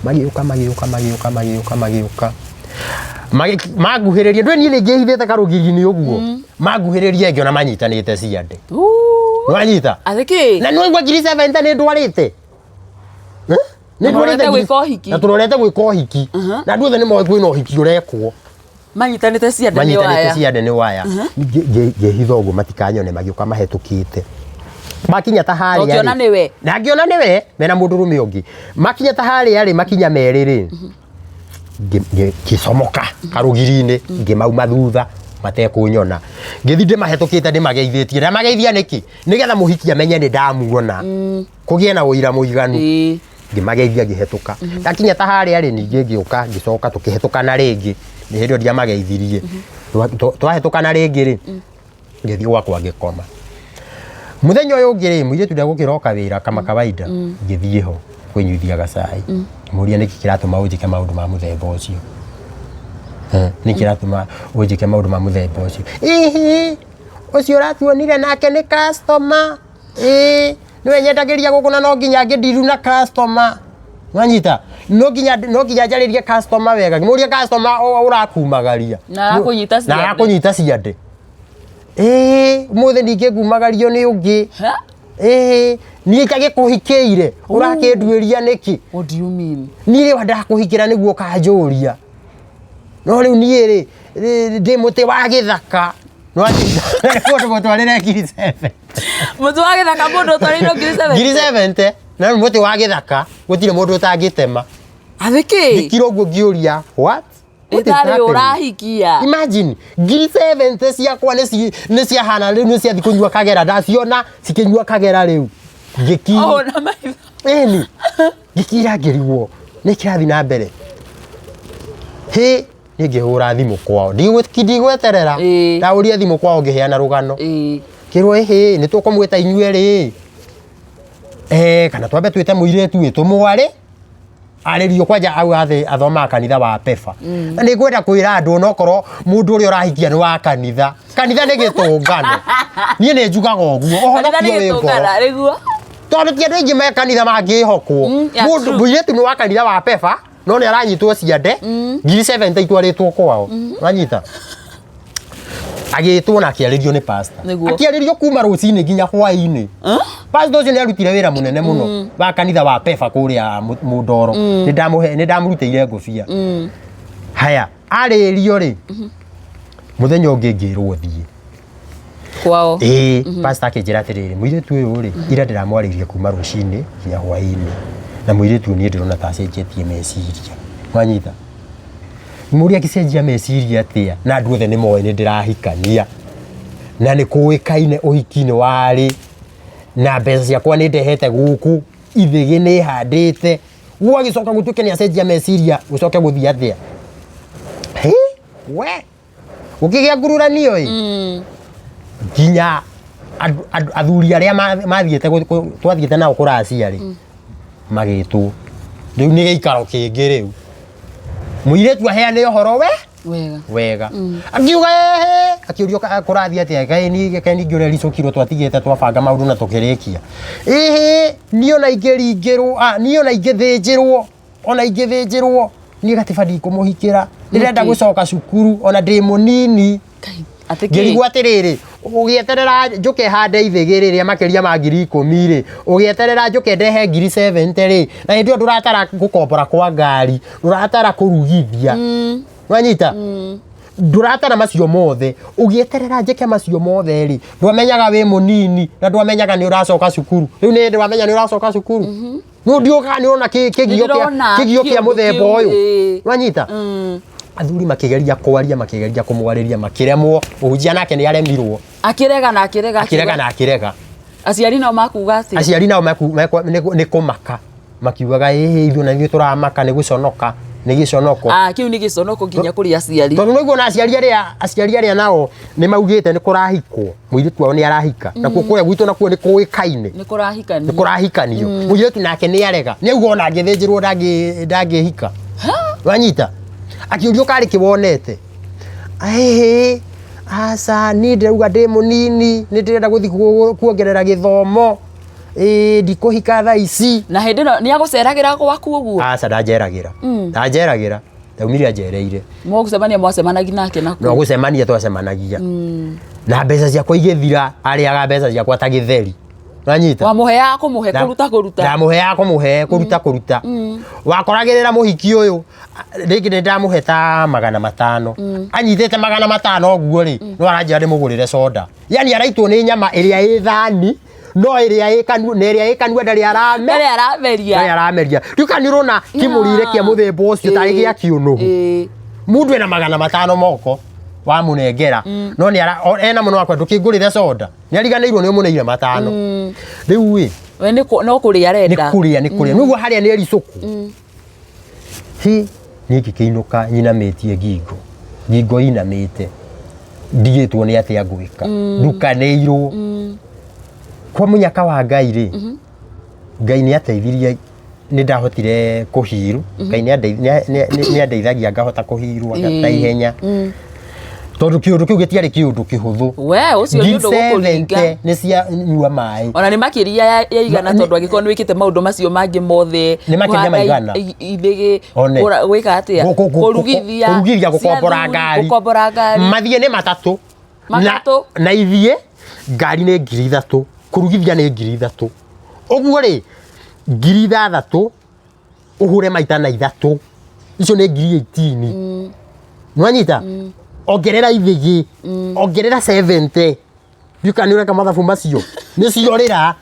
magiuka maguhiriria ndwe ni ngihithite karugiri-ini uguo maguhiriria ngiona manyitanite ciande nwanyita athiki na no igwa 7 ni ndwarite ni ndwarite gwika uhiki na turorete gwika uhiki na nduothe ni moe kwina uhiki urekwo manyitanite ciande ni waya ngehitha uguo matikanyone magiuka mahetukite makinya ta haria ukiona niwe na ngiona niwe mena mundu rume ungi makinya ta haria ri makinya meriri ngicomoka karugiri-ini ngimauma thutha matekunyona ngithi ndimahetukite ndimageithitie na mageithia niki nigetha muhiki amenye ni ndamuona kugie na uira muiganu ngimageithia ngihetuka ndakinya ta haria ri ningi ngiuka ngicoka tukihetukana ringi ni hindio ndiamageithirie twahetukana ringi ri ngithii gwakwa ngikoma muthenya uyu ungi ri muiritu ndagukiroka wira kama kawaida ngithii ho kwinyuithia gacai muria niki kiratuma unjike maundu ma muthemba ucio nä kä ratåma å njä ke maå ndå ma må themba å cio å cio ratuonire nake nä customer nä we nyendagä ria gå kå na no nginya ngä ndiru na customer wanyita no nginya njarä rie customer wega må rie customer å rakumagaria na arakå nyita ciande må thä ningä ngumagario nä å ngä niä kagä kå hikä ire å rakä nduä ria nä kä niä rä ndakå hikä ra nä guo kanjå ria no rä u niä rä ndä må tä wa gä thaka må twarä re ngiri må wa gä thaka må ndå twarä ngiri na må tä wa gä thaka gå tirä må ndå å tangä tema athä kä thikira å guo ngä å ria ĩtarĩ ũrahikia imagine ngiri 70 ciakwa nĩ ciahana rĩu nĩ ciathi kũnyua kagera ndaciona cikĩnyua kagera rĩu ona maitho ĩni ngĩkira ngĩrigwo nĩ kĩrathi na mbere nĩ ngĩhũra thimũ kwao ndigweterera ndaũria thimũ kwao ngĩheana rũgano kĩrwo nĩ tũkũmwĩta inyuĩ kana twambe twĩte mũirĩtu witũ mwarĩ arĩrio kwanja au athomaga kanitha wa Pefa na nĩ ngwenda kwĩra andũ onokorwo mũndũ ũrĩa ũrahikia nĩ wa kanitha nĩ gĩtũngano niĩ nĩ njugaga ũguo ũhonokio wĩ ngoro tondũ ti andũ aingĩ me kanitha mangĩhokwo mũirĩtu nĩ wa kanitha wa Pefa no nĩ aranyitwo ciande ngiri 7 itwarĩtwo kwao wanyita agĩtwo na akĩarĩrio nĩ pastor akĩarĩrio kuma rũcinĩ nginya hwaĩ-inĩ pastor ũcio nĩ arutire wĩra mũnene mũno wa kanitha wa Pefa kũrĩa Mũndoro nĩ ndamũrutĩire ngũbia haya arĩrio rĩ mũthenya ũngĩ ngĩrwo thiĩ kwao pastor akĩnjĩra atĩrĩrĩ mũirĩtu ũyũ rĩ ira ndĩramwarĩirie kuma rũcinĩ nginya hwaĩ-inĩ na mũirĩtu niĩ ndĩrona ta acenjetie meciria wanyita mũria akĩcenjia meciria atĩa na andũ othe nĩ moĩ nĩ ndĩrahikania na nĩ kũĩkaine ũhiki-inĩ warĩ na mbeca ciakwa nĩ ndehete gũkũ ithĩgĩ nĩ handĩte gwagĩcoka gũtuĩke nĩ acenjia meciria gũcoke gũthiĩ atĩa we gũkĩgĩa ngururanio nginya athuri arĩa twathiĩte nao kũracia rĩ magĩtwo rĩu nĩ gĩikaro kĩngĩ rĩu mũirĩtu aheane ũhoro wega akiuga akĩũrio kũrathiĩ atĩa kaĩ ningĩ ũrĩa ricũkirwo twatigĩte twabanga maũndũ na tũkĩrĩkia niĩ ona ingĩthĩnjĩrwo niĩ gatiba ndikũmũhikĩra ndĩrenda gũcoka cukuru ona ndĩ mũnini ngĩrigwo atĩrĩrĩ ũgĩeterera njũke hande ithĩgĩ rĩrĩa makĩria ma ngiri 10 rĩ ũgĩeterera njũke ndehe ngiri 70 rĩ na hĩndĩ ĩyo ndũratara gũkombora kwa ngari ndũratara kũrugithia wanyita ndũratara macio mothe ũgĩeterera njĩke macio mothe rĩ ndwamenyaga wĩ mũnini na ndwamenyaga nĩ ũracoka cukuru rĩu nĩ ndwamenya nĩ ũracoka cukuru nĩ ndioka nĩ ona kĩgio kĩa mũthemba ũyũ wanyita athuri makĩgeria kwaria makĩgeria kũmwarĩria makĩremwo ũhunjia nake nĩ aremirwo akĩrega aciari nao makuga atĩ aciari nao nĩ kũmaka makiugaga ithuĩ na ithuĩ tũramaka nĩ gũconoka nĩ gĩconoko kĩu nĩ gĩconoko nginya kũrĩ aciari tondũ nĩguo na aciari arĩa nao nĩ maugĩte nĩ kũrahikwo mũirĩtu wao nĩ arahika nakuo kũrĩa gwitũ nakuo nĩ kũĩkaine nĩ kũrahikanio mũirĩtu nake nĩ arega nĩ auga ona angĩthĩnjĩrwo ndangĩhika wanyita akĩũrio karĩ kĩwonete aca niĩ ndĩrauga ndĩ mũnini nĩ ndĩrenda gũthiĩ kuongerera gĩthomo ndikũhika thaa ici na hĩndĩ ĩno nĩ agũceragĩra gwaku ũguo aca ndanjeragĩra ndaumire anjereire mũgũcemania mwacemanagia nake nakuo no gũcemania twacemanagia na mbeca ciakwa igĩthira arĩaga mbeca ciakwa ta gĩtheri wanyita wamũheaga kũmũhe kũruta ndamũheaga kũmũhe kũruta wakoragĩrĩra mũhiki ũyũ rĩngĩ nĩ ndamũhe ta 500 anyitĩte 500 ũguo rĩ no aranjĩra ndĩmũgũrĩre soda yani araitwo nĩ nyama ĩrĩa ĩ thani no ĩrĩa ĩ kanua ndarĩ arameria rĩu kana nĩũrona kĩmũrĩre kĩa mũthemba ũcio tarĩ gĩa kĩũnũhu mũndũ ena 500 moko wamũnengera no nĩ ena mũno wakwa ndũkĩngũrĩre soda nĩ ariganĩirwo nĩ ũmũneire 5 rĩu we no kũrĩa arenda nĩ kũrĩa nĩguo harĩa nĩ ericũku niĩ ngĩkĩinũka nyinamĩtie ngingo inamĩte ndigĩtwo nĩ atĩa ngwĩka ndukanĩirwo kwa mũnyaka wa Ngai rĩ Ngai nĩ ateithirie nĩ ndahotire kuhiru Ngai nĩ andeithagia ngahota kuhirwo na ihenya tondu kiundu kiu gitiari kiundu kihuthu we ucio ni undu gukuringa ni cia nyua mai ona ni makiria ya igana tondu agiko ni wikite maundu macio mangi mothe ni makiria maigana ithigi gwika atia kurugithia gukombora ngari mathie ni matatu na ithie ngari ni 3,000 kurugithia ni 3,000 uguo ri 3,000 uhure maita na 3 icio ni 18 nwanyita ongerera ithigi ongerera 70 ndikani kama mathabu macio ni ciorira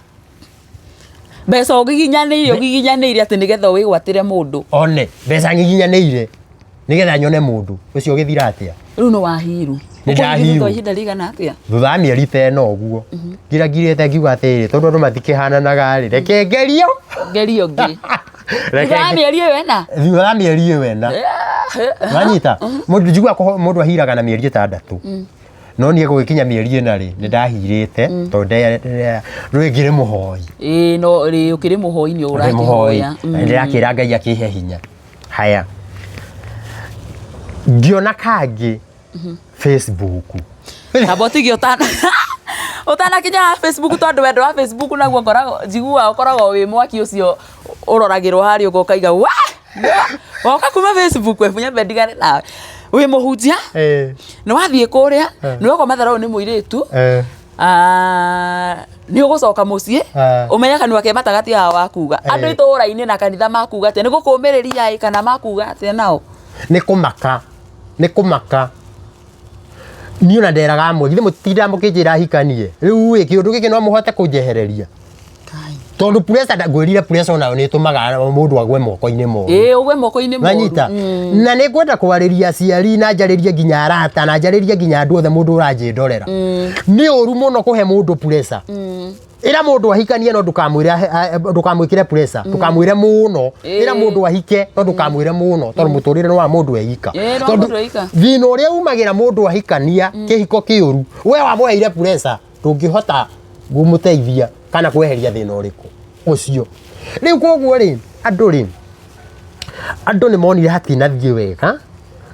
mbeca ugiginyaneirie ati nigetha wigwatire mundu one mbeca ngiginyaneirie nigetha nyone mundu ucio githira atia riu no wahiru ndahiru ihinda rigana atia thutha mieri ta ino uguo ngiragirite ngiuga atiri tondu andu matikehananaga ri reke ngerio ngi thutha mieri iyo wena thutha mieri iyo wena wanyita mundu njigua mundu ahiraga na mieri 6 no nie gugikinya mieri ina ri ni ndahirite tondu rwingire muhoi no ri ukiri muhoi ni urakihoya ndirakira Ngai akihe hinya haya ngiona kangi Facebook abotigi utana kinya Facebook tondu wendo wa Facebook naguo ngorago njigua ukoragwo wi mwaki ucio uroragirwo hari ukaiga wa oka kuma Facebook wefunya bendigane nawe wi muhunjia ni wathie kuria ni wako matharo ni muiritu ni ugucoka mucii umenya kanu ake matagati ya wakuga andu itura-ini na kanitha makuga ati ni gukumiriria ai kana makuga ati nao ni kumaka ni ona nderaga mo githe mutira mukijira hikanie riu wi kiundu giki no muhote kunjehereria tondu pressure ndagwirire pressure ona ni tumaga mundu agwe moko-ini mo ugwe moko-ini mo manyita na ni kwenda kwariria aciari na njaririe nginya arata na njaririe nginya andu othe mundu uranjindorera ni uru muno kuhe mundu pressure ira mundu ahikanie no ndukamwikire pressure ndukamwire muno ira mundu ahike no ndukamwire muno tondu muturire no wa mundu ehika thina uria umagira mundu ahikania kihiko kiuru we wamuheire pressure ndungihota gumuteithia kana kweheria thina uriku ucio riu koguo ri andu ni monire hatinathie wega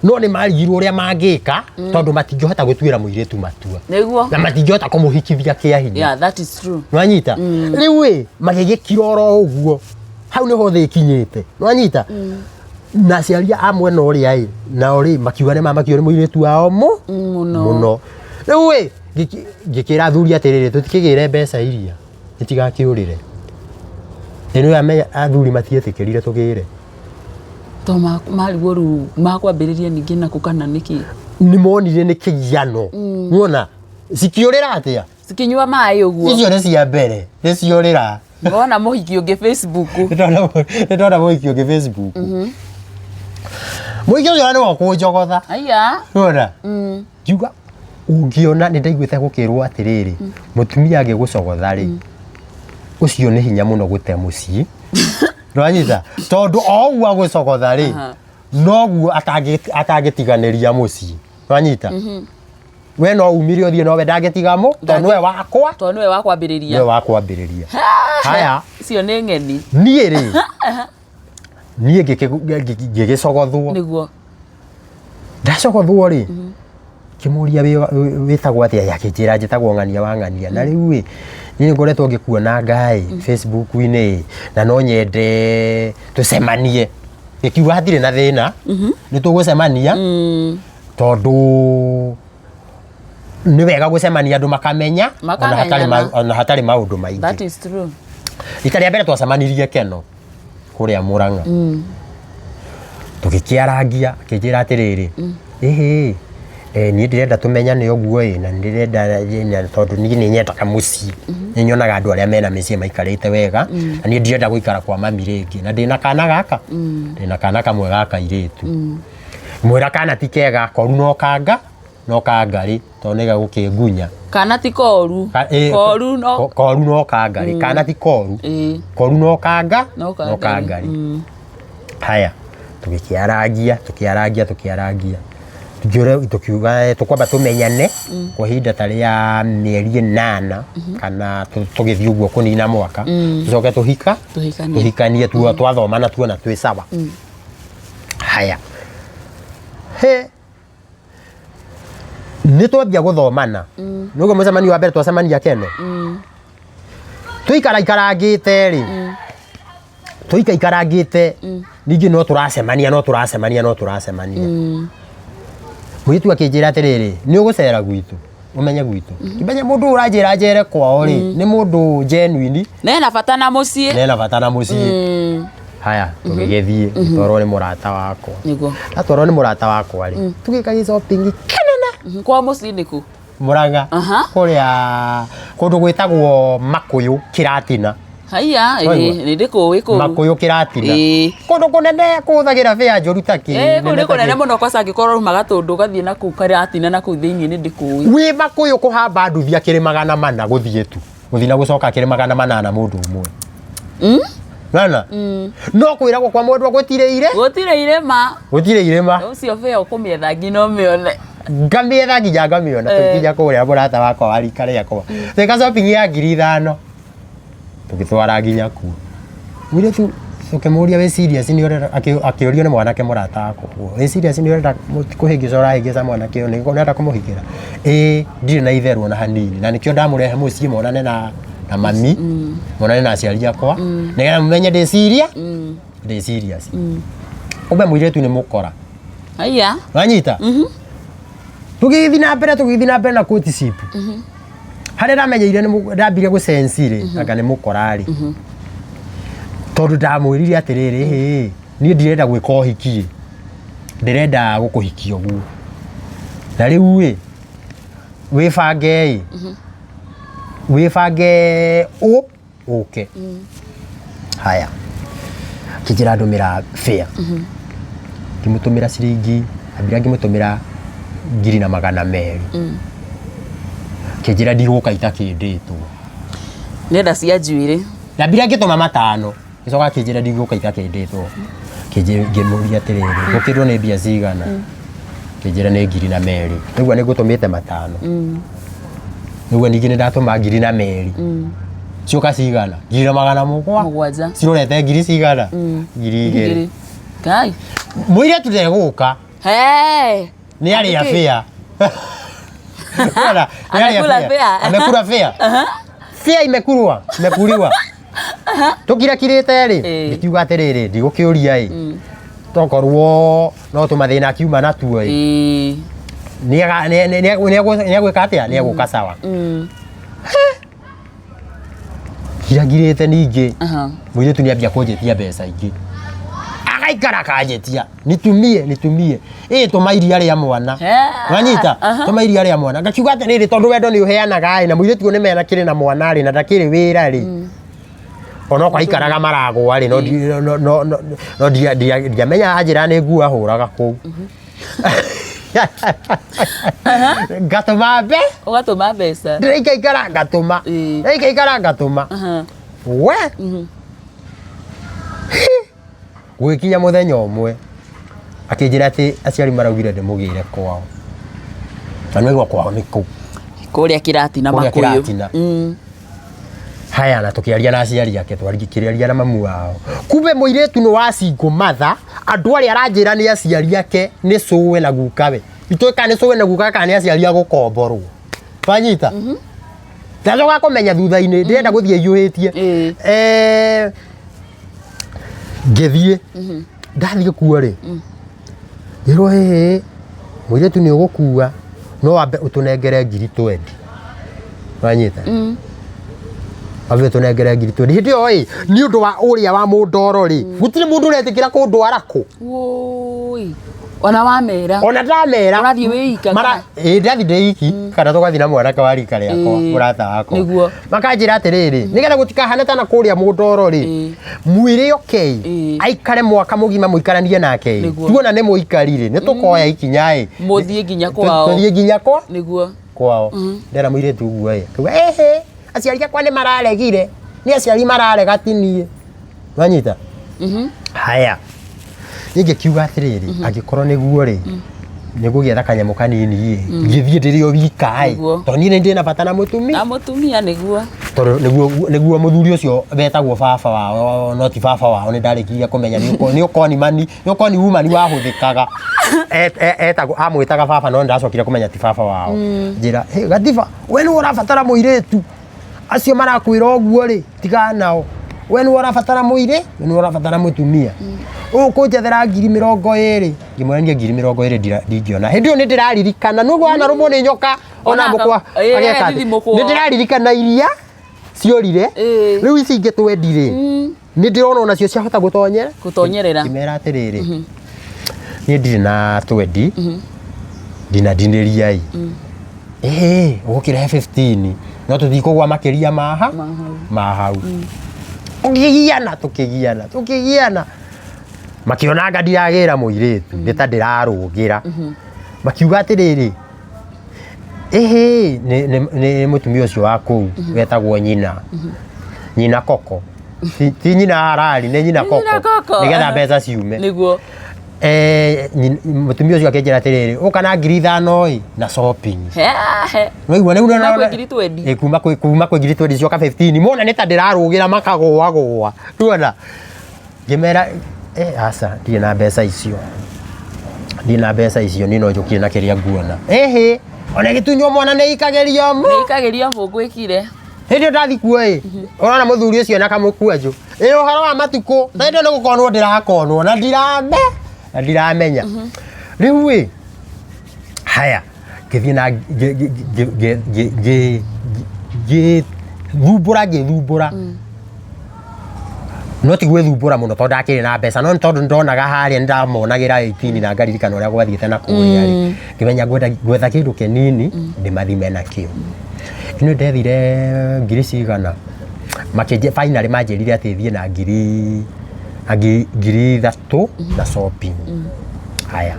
no ni marigirwo uria mangika tondu matingihota gwitwira muiritu matua niguo na matingihota kumuhikithia kia hinya yeah that is true nwanyita riu wi magigikira oro uguo hau niho thi kinyite nwanyita na ciaria amwe no ri ai na ori makiuga ni mamakio ni muiritu wao muno riu wi ngikira thuri atiriri tutikigire mbeca iria itigakiurire ino ya me athuri matietikirire tugire to marigwo ru makwambiriria ningi na kukana niki ni monire ni kigiano muona sikiurira atia sikinywa mai uguo icio ni cia mbere ni ciurira ngona muhiki ungi Facebook ndona muhiki ungi Facebook muhiki ucio ni wakunjogotha aya muona ngiuga ungiona ni ndaiguite gukirwo atiriri mutumia angigucogotha ri ucio ni hinya muno gute mucii rwanyita tondu oguo agucogotha ri noguo atangitiganiria mucii rwanyita we no umire uthie no we ndangitigamu tondu we wakwambiriria haya cio ni ng'eni nie ri nie ngigicogothwo niguo ndacogothwo ri kimuria witagwo atia yakinjira njitagwo ng'ania wa ng'ania na riu wi ni ngoretwo ngikuona Ngai Facebook-ini na no nyende tucemanie ikiuga hatire na thina ni tugucemania tondu ni wega gucemania andu makamenya ona hatari maundu maingi that is true ikaria mbere twacemanirie Keno kuria Murang'a tugikiarangia akinjira atiriri ni ndirenda tumenyane uguo na ndirenda tondu ni nyendaga mucii ni nyonaga andu aria mena micii maikarite wega na ni ndirenda guikara kwa mami ringi na ndina kana gaka ndina kana kamwe gaka iritu mwira kana ti kega koru no kangari tondu niga gukingunya kana ti koru no kangari kana ti koru koru no kangari haya tukiarangia tukiuga tukwamba tumenyane kwa hinda tari ya mieri 8 kana tugithii uguo kunina mwaka tucoke tuhikanie twathomana tuona twi sawa. Haya he ni twambia guthomana nugo mucemani wa mbere twacemania Keno tuikarangite ri tuikarangite ningi no turacemania mwitu akinjira atiriri ni ugucera gwitu umenye gwitu kimenya mundu uranjira njere kwao ri ni mundu genuine nena bata na mucii. Haya tugigithie twarwo ni murata wakwa niguo atwarwo ni murata wakwa ri tugikagia shopping kanene kwa mucii niku Muranga kuria kundu gwitagwo Makuyu Kiratina. Haya ni ndikuwi ku Makuyu Kiratina kundu kunene kuthagira fea njuru taki kundu kunene muno kwa sangikorwo magatundu gathie na ku Kiratina na ku thiini ni ndikuwi wi Makuyu kuhamba nduthi akiri 400 guthie tu guthie na gucoka akiri 800 mundu umwe nana no kwiragwo kwa mundu gutire irema ucio fea ukumietha ngino mione ngamietha nginya ngamiona tukinya kuria murata wakwa warika riakwa theka shopping ya 5,000 tugitwara nginya ku mwire tu ukimuria we serious ni urenda akiorio ni mwanake murata wakwa we serious ni urenda kuhingica urahingica mwanake ni urenda kumuhigira ndire na itherwo na hanini na nikio ndamurehe mucii monane na mami monane na aciari akwa nigetha mumenye ndi serious ube mwire tu ni mukora. Haya wanyita tugithi na mbere na courtship hari ramenyeire ni ndambire gucensire anga ni mukorari tondu ndamwirire atiriri ni ndirenda gwika uhiki ndirenda gukuhikia uguo na riu wifange uke haya kijira ndumira fare kimutumira ciringi ambira ngimutumira 2,200 kijira ndiguka itakinditwo nenda cia njuiri ndambira ngituma 5 gicoka kijira ndiguka itakinditwo kijira ngimuria atiriri gukirwo ni mbia cigana kijira ni 2,200 niguo nigutumite 5 niguo ningi ndatuma 2,200 cioka cigana 2,700 cirorete 2,000 cigana 2,000 kai mwire tuteguka ni aria fare amekula fare fare imekuliwa tukirakirite ri ndikiuga atiriri ndigukiuria tokorwo no tumathina kiuma natuo ni agwika atia ni aguka sawa kiragirite ningi mwire tu ni ambia kunjetia mbeca ingi agaikara kanjetia nitumie tumairia ria mwana wanyita tumairia ria mwana ngakiuga atiriri tondu wendo ni uheanaga na mwire tu ni mena kiri na mwana ri na ndakiri wira ri ono kwa ikaraga maragwa ri no ndiamenya ajira ni ngua huraga ku ugatuma mbeca ndikaikara ngatuma we gwikinya muthenya umwe akinjira ati aciari maraugire ndimugire kwao na nigwa kwao niku kuria Kiratina Makuyu haya na tukiaria na aciari ake twarikiria na mamu wao kumbe muiretu ni wacingo matha andu ari aranjira ni aciari ake ni cuwe na gukawe itoika ni cuwe na guka kana ni aciari agukomborwo twanyita ndacoka kumenya thutha-ini ndirenda guthie yuhitie ngithie ndathie kuo ri ngirwo muiretu ni ugukua no wambe utunengere 20,000 twanyita awe tunengere 20,000 hindi yo ni undu wa uria wa mundoro ri gutire mundu uretikira kundwara ku woi ona wamera ona ndamera urathie wika mara ndathi ndeiki kana tugathi na mwanake wa rika riakwa murata wakwa niguo makanjira atiriri nigetha gutikahane ta na kuria mundoro ri mwire okay aikare mwaka mugima muikaranie nake tuona ni muikarire ni tukoya ikinya muthie nginya kwao tuthie nginya kwa niguo kwao ndera mwire tu guo kuga aciari akwa ni mararegire ni aciari mararega tinie wanyita haya ninge kiuga atiriri angikorwo niguo ri nĩngũgĩetha kanyamũ kanini ngĩthiĩ ndĩrĩ o wika tondũ niĩ nĩ ndĩ na bata na mũtumia nĩguo tondũ nĩguo mũthuri ũcio betagwo baba wao no ti baba wao nĩ ndarĩkirie kũmenya nĩ ũkoni woman wahũthĩkaga etagwo amwĩtaga baba no ndacokire kũmenya ti baba wao njĩra Gatiba we nĩ ũrabatara mũirĩtu acio marakwĩra ũguo rĩ tigana nao we nĩ ũrabatara mũirĩ we nĩ ũrabatara mũtumia ũkũnjethera 20,000 ngĩmũrania 20,000 ndingĩona hĩndĩ ĩyo nĩ ndĩraririkana nũguo anarũmwo nĩ nyoka ona mũkwa ageka nĩ ndĩraririkana iria ciorire rĩu ici ingĩ twendire nĩ ndĩrona onacio ciahota gũtonyerera ngĩmera atĩrĩrĩ niĩ ndirĩ na twendi ndina ndinĩriai ũgũkĩrehe 15 no tũthiĩ kũgwa makĩria ma hau tũkĩgiana makĩonanga ndiragĩra mũirĩtu nĩ ta ndĩrarũgĩra makiuga atĩrĩrĩ nĩ mũtumia ũcio wa kũu wetagwo nyina Koko ti nyina Harari nĩ nyina Koko nĩgetha mbeca ciume mũtumia ũcio akĩnjĩra atĩrĩrĩ ũka na 5,000 na shopping waigua rĩu kuma kwĩ 20 cioka 15 mona nĩ ta ndĩrarũgĩra makagũagũa tuona ngĩmera aca ndirĩ na mbeca icio niĩ no njũkire na kĩrĩa nguona ona gĩtunywo mwana nĩ ikagĩrio ngwĩkire hĩndĩ ĩyo ndathi kuo ũrona mũthuri ũcio na kamũkwenjũ ũhoro wa matukũ na hĩndĩ ĩyo nĩ gũkonwo ndĩrakonwo na ndiramenya rĩu haya ngĩthiĩ na ngĩthumbũra no ti gwĩthumbũra mũno tondũ ndakĩrĩ na mbeca no tondũ ndonaga harĩa nĩndamonagĩra 18 na ngaririkana ũrĩa gwathiĩte na kũrĩa ngĩmenya gwetha kĩndũ kĩnini ndĩmathime nakĩo ino ndethire 100 finally manjĩrire atĩ thiĩ na 3,000 na shopping haya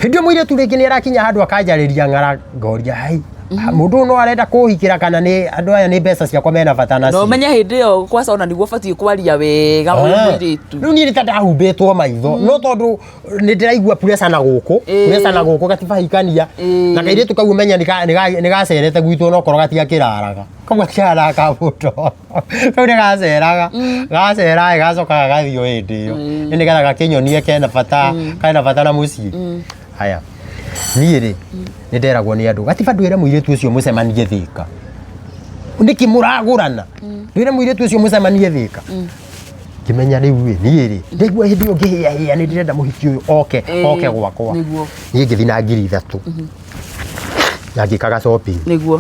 hĩndĩ mũirĩtu rĩngĩ nĩ arakinya handũ akanjarĩria ng'ara ngoria hai mũndũ no arenda kũhikĩra kana nĩ andũ aya nĩ mbeca ciakwa mena bata nacio no menya hĩndĩ ĩyo kwaca ona nĩguo batiĩ kwaria wega mũirĩtu rĩu niĩ nĩ ndahumbĩtwo maitho no tondũ nĩ ndĩraigua pressure na gũkũ gatibahikania na kairĩtu kau menya nĩ gacerete gwitũ no korwo gatiakĩraraga koguo gatiaraga mũndũ kau nĩ gaceraga gacokaga gathiĩ o hĩndĩ ĩyo nĩgetha gakĩnyonie kena bata na mũciĩ haya niĩ rĩ nĩ nderagwo nĩ andũ Gatiba ndwĩre mũirĩtu ũcio mũcemanie Thĩka nĩkĩ mũragũrana ndwĩre mũirĩtu ũcio mũcemanie Thĩka ngĩmenya rĩu niĩ rĩ ndaigua hĩndĩ ĩyo ngĩhĩahĩa nĩ ndĩrenda mũhiki ũyũ oke gwakwa niĩ ngĩthiĩ na 3,000 na ngĩkaga shopping nĩguo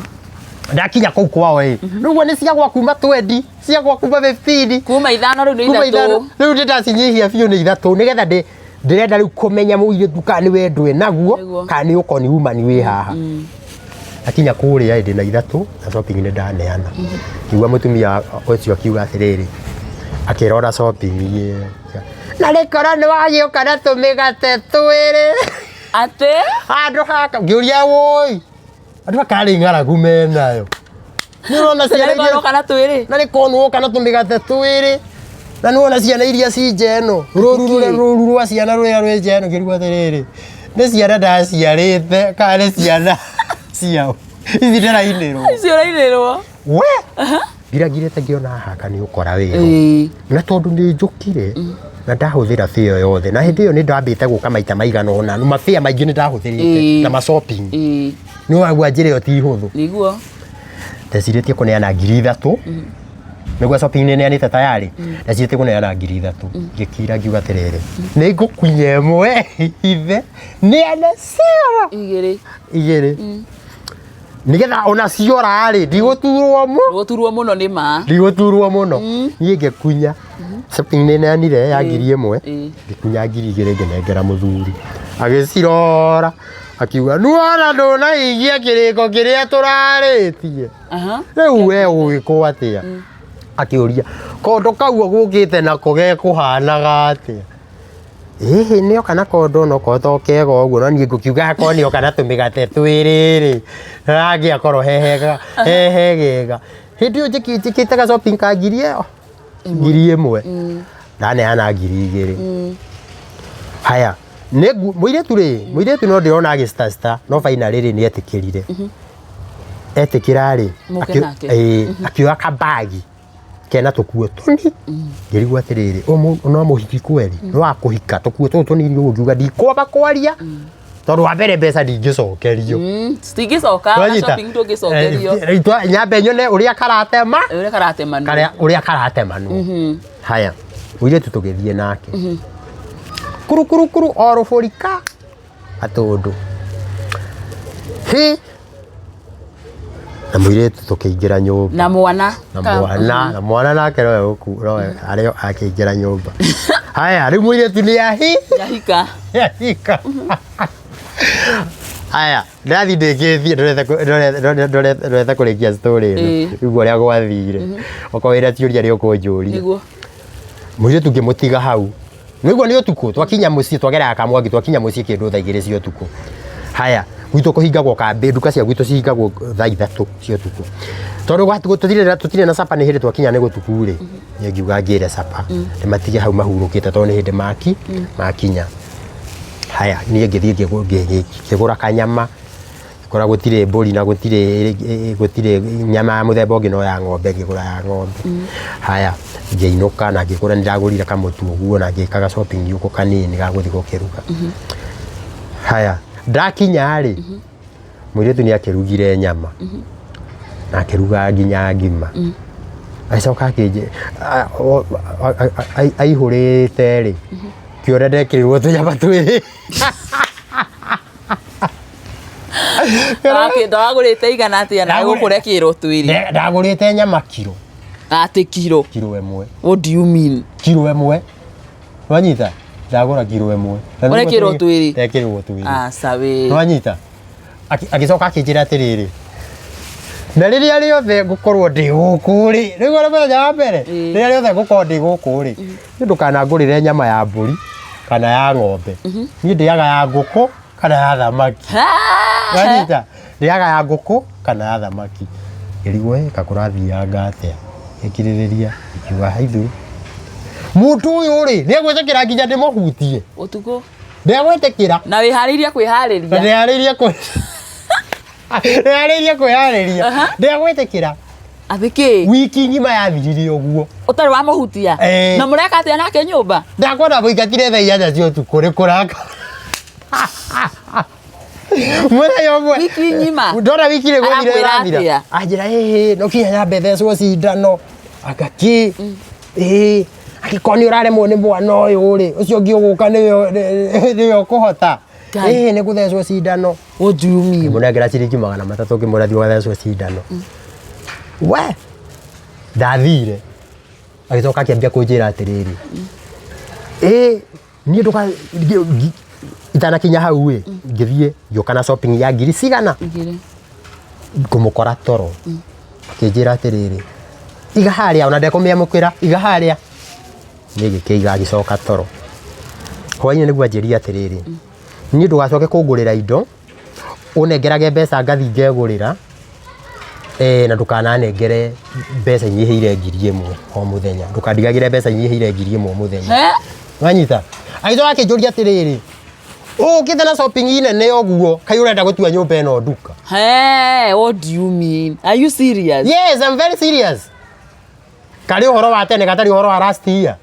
ndakinya kũu kwao rĩu nĩ ciagwa kuma 20 ciagwa kuma 15 kuma 5 rĩu nĩ 3 rĩu ndĩracinyihia biũ nĩ 3 nĩgetha ndĩrenda rĩu kũmenya mũirĩtu kana nĩ wendwe naguo kana nĩ ũkoni woman wĩ haha akinya kũrĩa ndĩ na 3 na shopping nĩ ndaneana kiuga mũtumia ũcio akiuga atĩrĩrĩ akĩrora shopping na rĩkora nĩ wagĩũka na tũmĩgate twĩrĩ atĩ handũ haka ngĩũria woi andũ akarĩ ng'aragu menayo nĩ ũrona ciana iria kana twĩrĩ na rĩkonwo kana tũmĩgate twĩrĩ na nĩ wona ciana iria ci njeno rũru rwa ciana rũrĩa rwĩ njeno ngĩrigwo atĩrĩrĩ nĩ ciana ndaciarĩte kana nĩ ciana ciao ici ndĩrainĩrwo we ngiragirĩte ngĩona haka nĩ ũkora wĩho na tondũ nĩ njũkire na ndahũthĩra fĩo yothe na hĩndĩ ĩyo nĩ ndambĩte gũka maita maigana ũna mafĩa maingĩ nĩ ndahũthĩrĩte na ma-shopping nĩ wagua njĩra ĩyo ti hũthũ nĩguo ndecirĩtie kũneana 3,000 nĩguo shopping nĩ neanĩte tayarĩ ndecirĩtie kũneana 3,000 ngĩkira ngiuga atĩrĩrĩ nĩ ngũkunya ĩmwe ithe neane igĩrĩ nigetha ona ciora-rĩ ndigũturwo mũno niĩ ngĩkunya shopping nĩ neanire ya 1,000 ngĩkunya 2,000 ngĩnengera mũthuri agĩcirora akiuga nuona ndũnahingia kĩrĩko kĩrĩa tũrarĩtie rĩu we ũgĩkwo atĩa akĩũria kondo kau gũkĩte nako gekũhanaga atĩa nĩo kana kondo noko tokega ũguo no niĩ ngũkiuga akorwo nĩo kana tũmĩgate twĩrĩ rangĩakorwo hehega hĩndĩ ĩyo njĩkĩte ga shopping ka 1,000 ndaneana 2,000 haya muiretu no ndirona agistasta no final ri ni etikirire etikira ri akioya kabagi kena tukuo tuni ngirigwa atiriri no muhiki kweri no akuhika tukuo tutu ni rio ngiuga ndikwamba kwaria tondu wa mbere mbeca ndingicokerio stingicoka na shopping ndungicokerio ritwa nyambe nyone uria karatema uria karatema no haya muiretu tugithie nake kuru oroforika atundu hi na muiretu tukiingira nyumba na mwana nake roe ario akiingira nyumba haya riu muiretu ni yahika haya ndathi ndingithie ndorete kurikia story ino igua ria gwathire okawira tiuria rio kunjuria muiretu ngimutiga hau Niguo ni utuku twakinya mucii twagera kamwangi twakinya mucii kindu thaa 2 cia utuku haya gwitu kuhingagwo kambe nduka cia gwitu cihingagwo thaa 3 cia utuku tondu tutire na sapa ni hindi twakinya ni gutuku ri ngiuga ngire sapa ni matige hau mahurukite tondu ni hindi makinya haya ni ngithie ngigura kanyama kora gutire mburi na gutire nyama ya muthemba ungi no ya ng'ombe ngigura ya ng'ombe haya ngeinuka na ngikora ndiragurire kamutu uguo na ngikaga shopping yuko kanini ga guthi gukiruga haya ndakinya ri muiretu ni akirugire nyama na akiruga nginya ngima aicoka akije aihurite ri kiore ndekirirwo tunyama twiri ndagurite igana atia na gukurekirwo twiri ndagurite nyama kilo ati kilo imwe what do you mean kilo imwe wanyita ndagura kilo imwe urekirwo twiri ndekirwo twiri sawe wanyita agicoka akinjira atiriri na riria riothe ngukorwo ndi guku ri rigo ri muthenya wa mbere riria riothe ngukorwo ndi guku ri ndukanangurire nyama ya mburi kana ya ng'ombe ni ndiaga ya nguku kana ya thamaki wanyita ndiaga ya nguku kana ya thamaki irigwe kakurathia atia ikiririria ikiuga haithu mutu uyu ri ni egwitikira nginya ndimuhutie utuko ndegwitikira na wihariria kwihariria ndegwitikira athiki wiki ngima yathirire uguo utari wa muhutia na mureka atia nake nyumba ndakwenda muingatire thaa 4 cia utuku ri kuraka mwena yomwe wiki ngima ndora wiki ri guthire rathira anjira no kinya nyambe thecwo cindano agaki akikoni uraremwo ni mwana uyu ri ucio ngiuguka niwe ukuhota ni guthecwo cindano what do you mean munengera ciringi 300 ngimurathi wathecwo cindano we ndathire agicoka akiambia kunjira atiriri ni nduka itanakinya hau ngithie ngioka na shopping ya ngiri cigana kumukora toro akinjira atiriri iga haria ona ndekumiamukira iga haria nigikiiga agicoka toro hwaini niguo anjiria atiriri ni ndugacoke kungurira indo unengerage mbeca ngathi ngegurira na ndukananengere mbeca inyihire 1,000 o muthenya ndukandigagire mbeca inyihire 1,000 o muthenya wanyita agicoka akinjuria atiriri ukite na shopping nene oguo kai urenda gutua nyumba eno nduka what do you mean are you serious yes I'm very serious kari uhoro wa tene gatari uhoro wa last year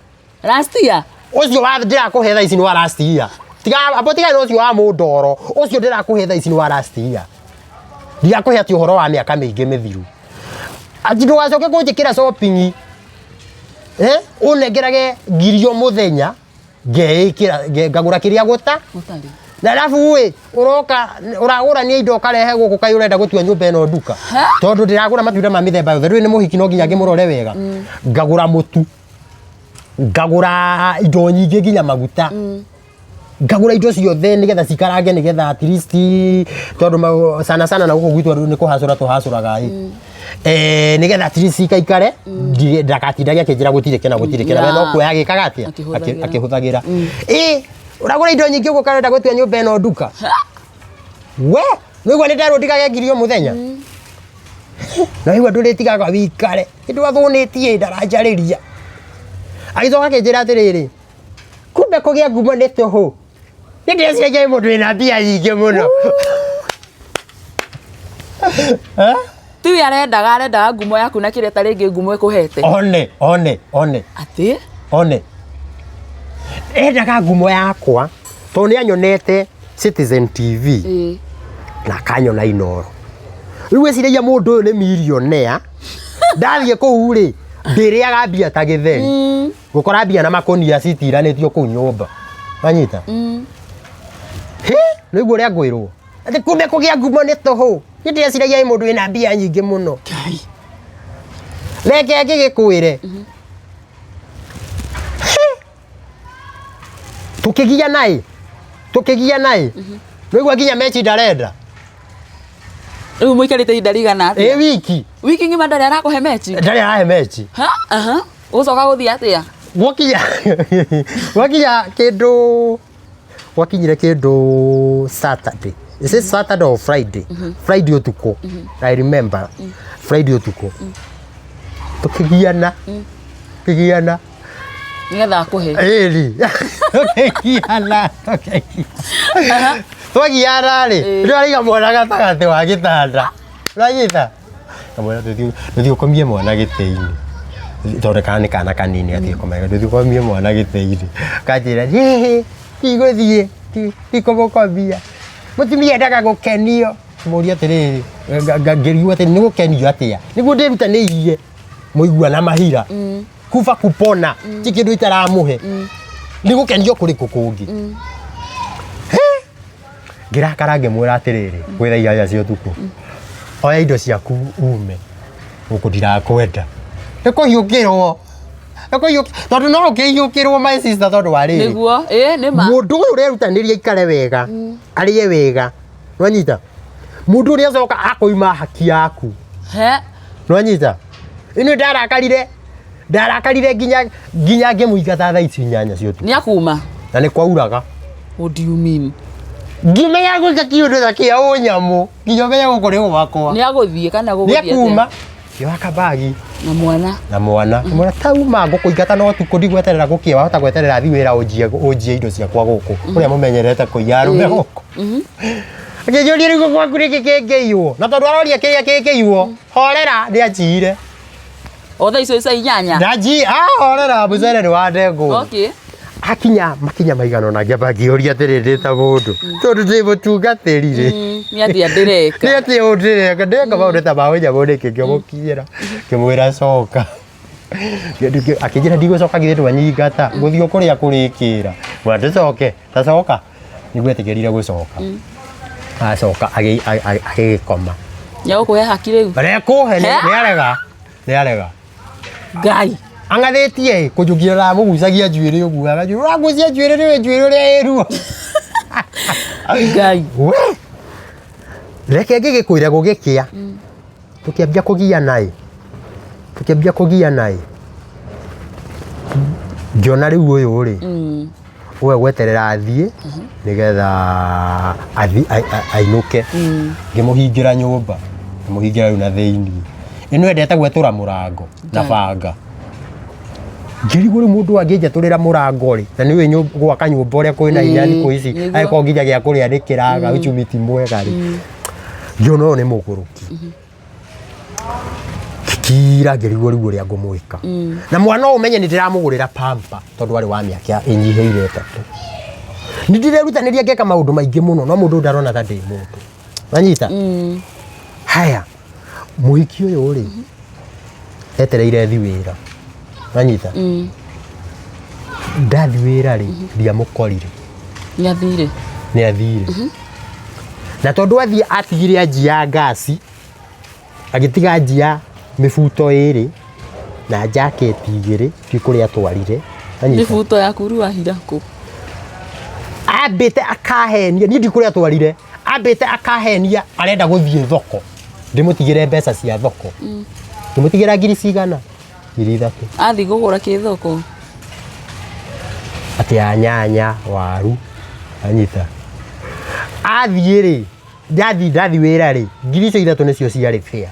ucio wa ndira kuhe thaa ici ni wa last year tiga abotiga no ucio wa mundoro ucio ndira kuhe thaa ici ni wa last year ndia kuhe ati uhoro wa miaka mingi mithiru ati ndugacoke kunjikira shopping unengerage 1,000 o muthenya ngeikira ngagura kiria guta na alafu we uroka uragura ni indo karehe guku kai urenda gutua nyumba eno nduka tondu ndiragura matunda ma mithemba yothe riu ni muhiki no nginya ngimurore wega ngagura mutu ngagura indo nyingi nginya maguta ngagura indo ciothe nigetha cikarange nigetha at least tondu sana na guku gwitu ni kuhacura tuhacuraga nigetha at least ikaikare ndakatindagia akinjira gutire kena we no kuoya gikaga atia akihuthagira uragura indo nyingi uguo karenda gutua nyumba eno nduka we niguo ni nderwo ndigage 1,000 o muthenya na igua nduritigaga wikare indu athunitie ndaranjariria agicoka akinjira atiriri kumbe kugia ngumo ni tuhu Nĩndĩciragia mũndũ wĩna mbia nyingĩ mũno. Tiwi arendaga ngumo yaku na kĩrĩa ta rĩngĩ ngumo ĩkũhete. One. Atĩ? One. Endaga ngumo yakwa tondũ nĩanyonete Citizen TV na akanyona Inooro. Rĩu eciragia mũndũ ũyũ nĩ millionaire. Ndathiĩ kũu rĩ ndĩrĩaga mbia ta gĩtheri. Gũkora mbia na makũnia citiranĩtio kũu nyũmba. Wanyita? Nĩguo ũrĩa ngwĩrwo. Atĩ kumbe kũgĩa ngumo nĩ tũhũ. Nĩndĩciragia mũndũ wĩna mbia nyingĩ mũno. Reke ngĩgĩkwĩre. Tũkĩgia naĩ. Nĩguo nginya mechi ndarenda. Rĩu mũikarĩte ihinda rĩigana atĩa? Wiki ng'ima ndarĩ arakũhe mechi? Ndarĩ arahe mechi. Ũgũcoka gũthiĩ atĩa? Gwakinyire kĩndũ Saturday. Is it Saturday or Friday? Friday ũtukũ. I remember. Friday ũtukũ. Tũkĩgiana. Nĩgetha akũhe. Twagiana rĩ, ndĩraiga mwana gatagatĩ wa gĩtanda. Ũranyita? Kamwĩra tũthiĩ ũkomie mwana gĩtĩ-inĩ. Tondũ kana nĩ kana kanini athiĩ komega. Tũthiĩ ũkomie mwana gĩtĩ-inĩ. Kanjĩra, tigũthiĩ, tikũmũkomia. Mũtumia endaga gũkenio. Mũria atĩrĩrĩ, ngĩrigwo atĩ nĩ gũkenio atĩa. Nĩguo ndĩrutanĩirie mũigua na mahira. Kufa kupona, ti kĩndũ itaramũhe. Nĩ gũkenio kũrĩkũ kũngĩ. Ngĩrakara ngĩmwĩra atĩrĩrĩ, gwĩ thaa igĩrĩ cia ũtukũ. Oya indo ciaku ume. Gũkũ ndirakwenda. Nĩkũhiũkĩrwo. Tondũ no ũkĩhiũkĩrwo my sister tondũ wa rĩrĩ. Nĩguo, nĩ ma. Mũndũ ũyũ ũrerutanĩria aikare wega, arĩe wega. Nĩwanyita? Mũndũ ũrĩa acoka akũima haki yaku. Nĩwanyita? Ĩno ndarakarire nginya ngĩmũingata thaa ici 8 cia ũtukũ. Nĩakuma? Na nĩ kwauraga. What do you mean? Ngimenya gwĩka kĩũndũ ta kĩa ũnyamũ. Nginya ũmenye gũkũ nĩ gwakwa. Nĩagũthiĩ kana gũgũthiĩ atĩa? Nĩakuma. Kĩoya kabagi. Na mwana. Mwana tauma ngũkũingata no ũtukũ ndigweterera gũkĩa wahota gweterera thi wĩra ũnjie indo ciakwa gũkũ. Ũrĩa mũmenyerete kũiya arũme gũkũ. Akĩnjũria rĩu gwaku nĩkĩ kĩngĩiywo. Na tondũ aroria kĩrĩa kĩngĩiywo, horera nĩanjire. O thaa icio ica 8? Horera mũcere nĩ wa ndengũ. Okay. Makinya maigana ona ngĩamba ngĩũria atĩrĩ ta mũndũ. Tondũ ndĩ mũtungatĩri rĩ. Nĩatĩa ndĩreka. Nĩatĩa ũndĩreka. Ndĩreka maũndũ ta ma ũnyamũ nĩkĩ ngĩmũkinyĩra. Ngĩmwĩra coka. Akĩnjĩra ndigũcoka githĩ twanyingata. Gũthiĩ kũrĩa kũrĩkĩra. Mwana ndĩcoke. Ta coka. Nĩguo etĩkĩrire gũcoka. Acoka agĩkoma. Nĩagũkũhe haki rĩu? Rekũhe nĩarega. Ngai. Angathĩtie kũnjũkĩra mũgucagia njuĩrĩ ũguo. Ũragucia njuĩrĩ nĩwe njuĩrĩ ũrĩa ĩruo. Ngai. Reke ngĩgĩkwĩre gũgĩkĩa. Tũkĩambia kũgia naĩ. Ngĩona rĩu ũyũ rĩ. Ũwe gweterera athiĩ nĩgetha ainũke. Ngĩmũhingĩra nyũmba. Ngĩmũhingĩra rĩu na thĩinĩ. Ĩno endete gwetũra mũrango na banga. Ngĩrigwo rĩu mũndũ angĩnjatũrĩra mũrango rĩ, na nĩwe gwaka nyũmba ũrĩa kwĩna hinya thikũ ici, agĩkorwo nginya gĩa kũrĩa nĩ kĩraga, uchumi ti mwega rĩ. Ngĩona ũyũ nĩ mũgũrũki. Ngĩkira ngĩrigwo rĩu ũrĩa ngũmwĩka. Na mwana ũyũ ũmenye nĩ ndĩramũgũrĩra pamper tondũ arĩ wa mĩaka ĩnyihĩire 3. Nĩ ndĩrerutanĩria ngeka maũndũ maingĩ mũno, no mũndũ ndarona ta ndĩ mũndũ. Wanyita? Haya. Mũhiki ũyũ rĩ etereire thi wĩra. Wanyita? Ndathi wĩra rĩ ndiamũkorire. Nĩathire. Na tondũ atigire anjia ngasi, agĩtiga njia mĩbuto 2 na jaketi 2 ti kũrĩa atwarire. Mĩbuto yaku rĩu ahira kũ? Ambĩte akahenia, niĩ ndi kũrĩa atwarire. Ambĩte akahenia arenda gũthiĩ thoko. Ndĩmũtigĩre mbeca cia thoko. Ndĩmũtigĩra ngiri cigana? 3. Athi gũgũra kĩ thoko? Atĩ ya nyanya, waru, anyita. Athiĩ rĩ, ndathi wĩra rĩ, ngiri icio 3 nĩcio ciarĩ fare.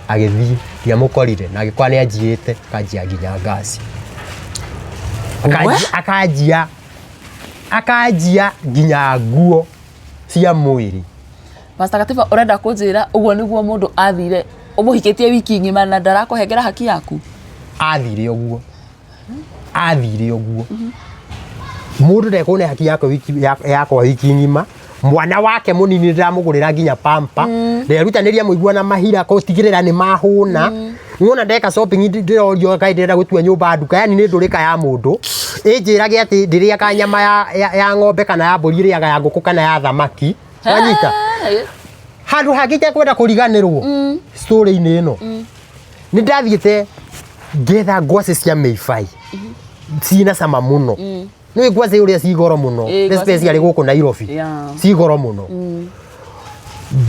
Agĩthiĩ, ndiamũkorire na agĩkorwo nĩ anjiĩte, akanjia nginya ngasi. Akanjia akanjia nginya nguo cia mwiri. Pastor Katiba urenda kunjira uguo niguo mundu athire umuhikitie wiki ngima na ndarakuhengera haki yaku? Athire uguo. Athire uguo. Mundu ndekone haki yako yakwa wiki ngima. Mwana wake munini ndiramugurira nginya pampa. Nderutaniria muigua na mahira ko tigirira ni mahuna. Ngona ndeka shopping ndirorio kaidera gutua nyumba nduka, yani ni ndurika ya mundu. Injirage ati ndiria ka nyama ya ng'ombe kana ya mburi iriaga ya nguku kana ya thamaki. Wanyita. Handu hangite kwenda kuriganirwo. Story-ini ino. Ni ndathiite ngetha ngwaci cia Meifai. Cina cama muno. Ni ngwaci uria cigoro muno. Especially guku Nairobi. Cigoro muno.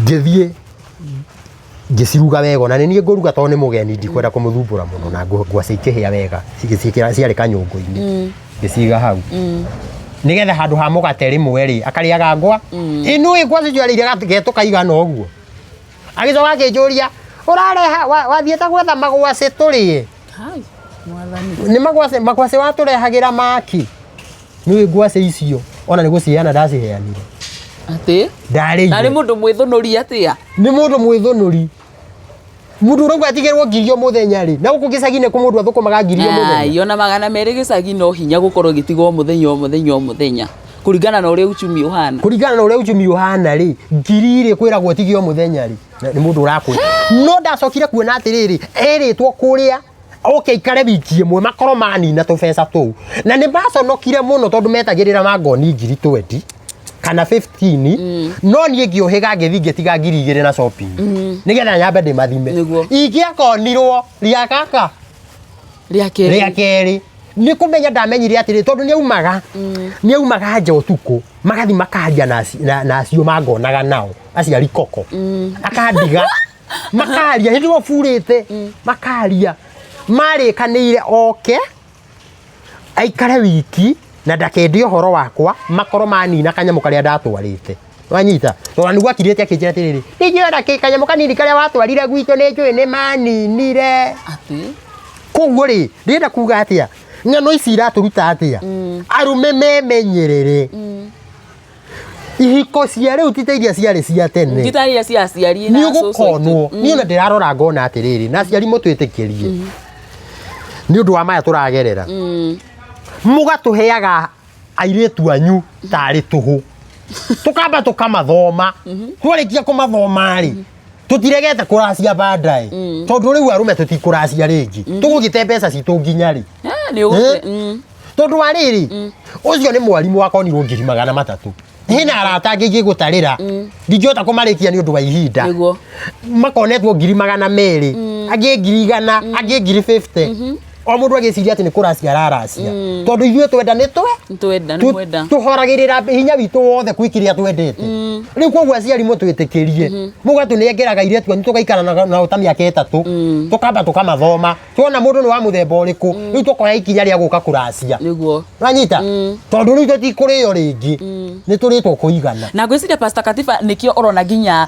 Ngithie ngiciruga wega na ni nguruga to ni mugeni ndikwenda kumuthumbura muno na ngwaci ikihia wega ciari kanyungu-ini. Ngiciga hau. Nigetha handu ha mugate rimwe ri akariaga ngwa inu ngwaci jwarire getuka igana uguo. Agicoka akinjuria urareha wathiete gwetha magwaci turie. Hai mwathani. Ni magwaci waturehagira maki. Ni ngwaci icio ona ni guciheana ndaciheanire. Ati? Ndari. Nari mundu mwithunuri atia? Ni mundu mwithunuri. Mundu rauga atigirwo ngirio muthenya ri. Na guku gicagine ku mundu athukumaga ngirio muthenya. Ai ona magana meri gicagi no hinya gukorwo gitigwo muthenya. Kuringana na uria uchumi uhana. Kuringana na uria uchumi uhana ri. Ngiri iri kwiragwo tigio muthenya ri. Ni mundu urakuri. No ndacokire kuona atiriri eritwo kuria okay ikare wiki imwe makoro manina tubesa tu. Na ni maconokire muno tondu metagirira mangoni ngiri 20 kana 15 no nie ngiohiga ngithi ngitiga ngiri 2 na shopping nigetha nyambe ndi mathime ingiakonirwo ria kaka ria keri ni kumenya ndamenyire atiri tondu ni aumaga nja utuku magathi makaria na acio mangonaga nao aciari koko akandiga makaria hindi wo furite makaria marikaniire oke aikare wiki na ndakendi uhoro wakwa makoro manina kanyamu karia ndatwarite. Wanyita tondu niguo akirite akinjira atiriri ningienda kanyamu kanini karia watwarire gwitu ni njui ni maninire. Ati koguo ri ndenda kuga atia ng'ano ici iraturuta atia arume memenyerere. Ihiko cia riu titairia ciari cia tene titairia cia aciari na gukonwo ni ona ndirarora ngona atiriri na aciari mutwitikirie ni undu wa maya turagerera mugatuheaga airetu anyu tari tuhu tukamba tukamathoma twarikia kumathoma ri tutiregete kuracia baadaye tondu riu arume tutikuracia ringi tugugite mbeca citu nginya ri ni ugute tondu wariri ucio ni mwarimu wakonirwo 300,000 hina arata ngi gutarira ndingihota kumarikia ni undu wa ihinda makonetwo 200,000 angi 100,000 angi 50,000 o mundu agiciria ati ni kuracia raracia tondu ithuĩ twenda ni twenda tuhoragirira hinya witu wothe kwikiria twendete riu koguo aciari mutwitikirie mugatunengeraga iretu anyu tugaikara na utamia ke 3 tukamba tukamathoma tuona mundu ni wa muthemba uriku riu tukoya ikinya ria guka kuracia niguo wanyita tondu riu tutikurio ringi ni turitwo kuigana na gwiciria Pastor Katiba nikio urona nginya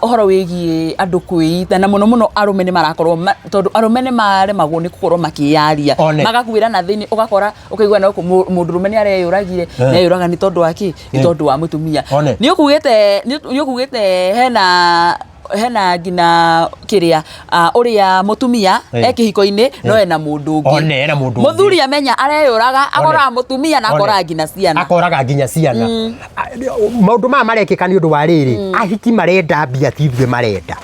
uhoro wigie andu kwita na muno arume ni marakorwo tondu arume ni maremagwo ni gukorwo makia magakwira na thini ugakora ukaigua na mundu rume ni areyuragire na yuraga ni tondu waki ni tondu wa mutumia ni ukugite hena ngina kiria uria mutumia ekihiko-ini no ena mundu ungi muthuri amenya areyuraga akora mutumia na akora ngina ciana maundu maya marekika ni undu wa riri ahiki marenda mbia tithwe marenda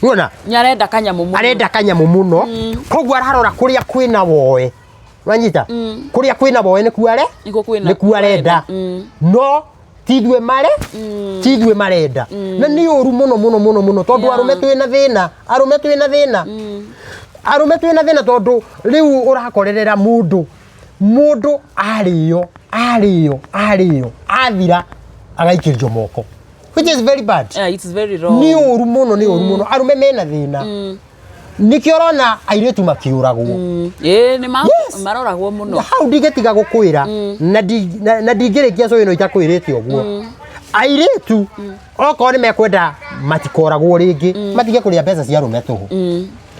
Ngona nyarenda kanyamu muno koguo ararora kuria kwina woe wanyita kuria kwina woe ni kuarenda no tithwe marenda na ni uru muno tondu arume twina thina tondu riu urakorerera mundu ario athira agaikirio moko which is very bad. Yeah, it's very wrong. Ni uru muno arume mena thina nikio rona airetu makiuragwo ni maroragwo muno hau ndigetiga gukwira na ndingirikia so ino itakwirite oguo airetu okorwo ni mekwenda matikoragwo ringi matige kuria mbeca cia rume tuhu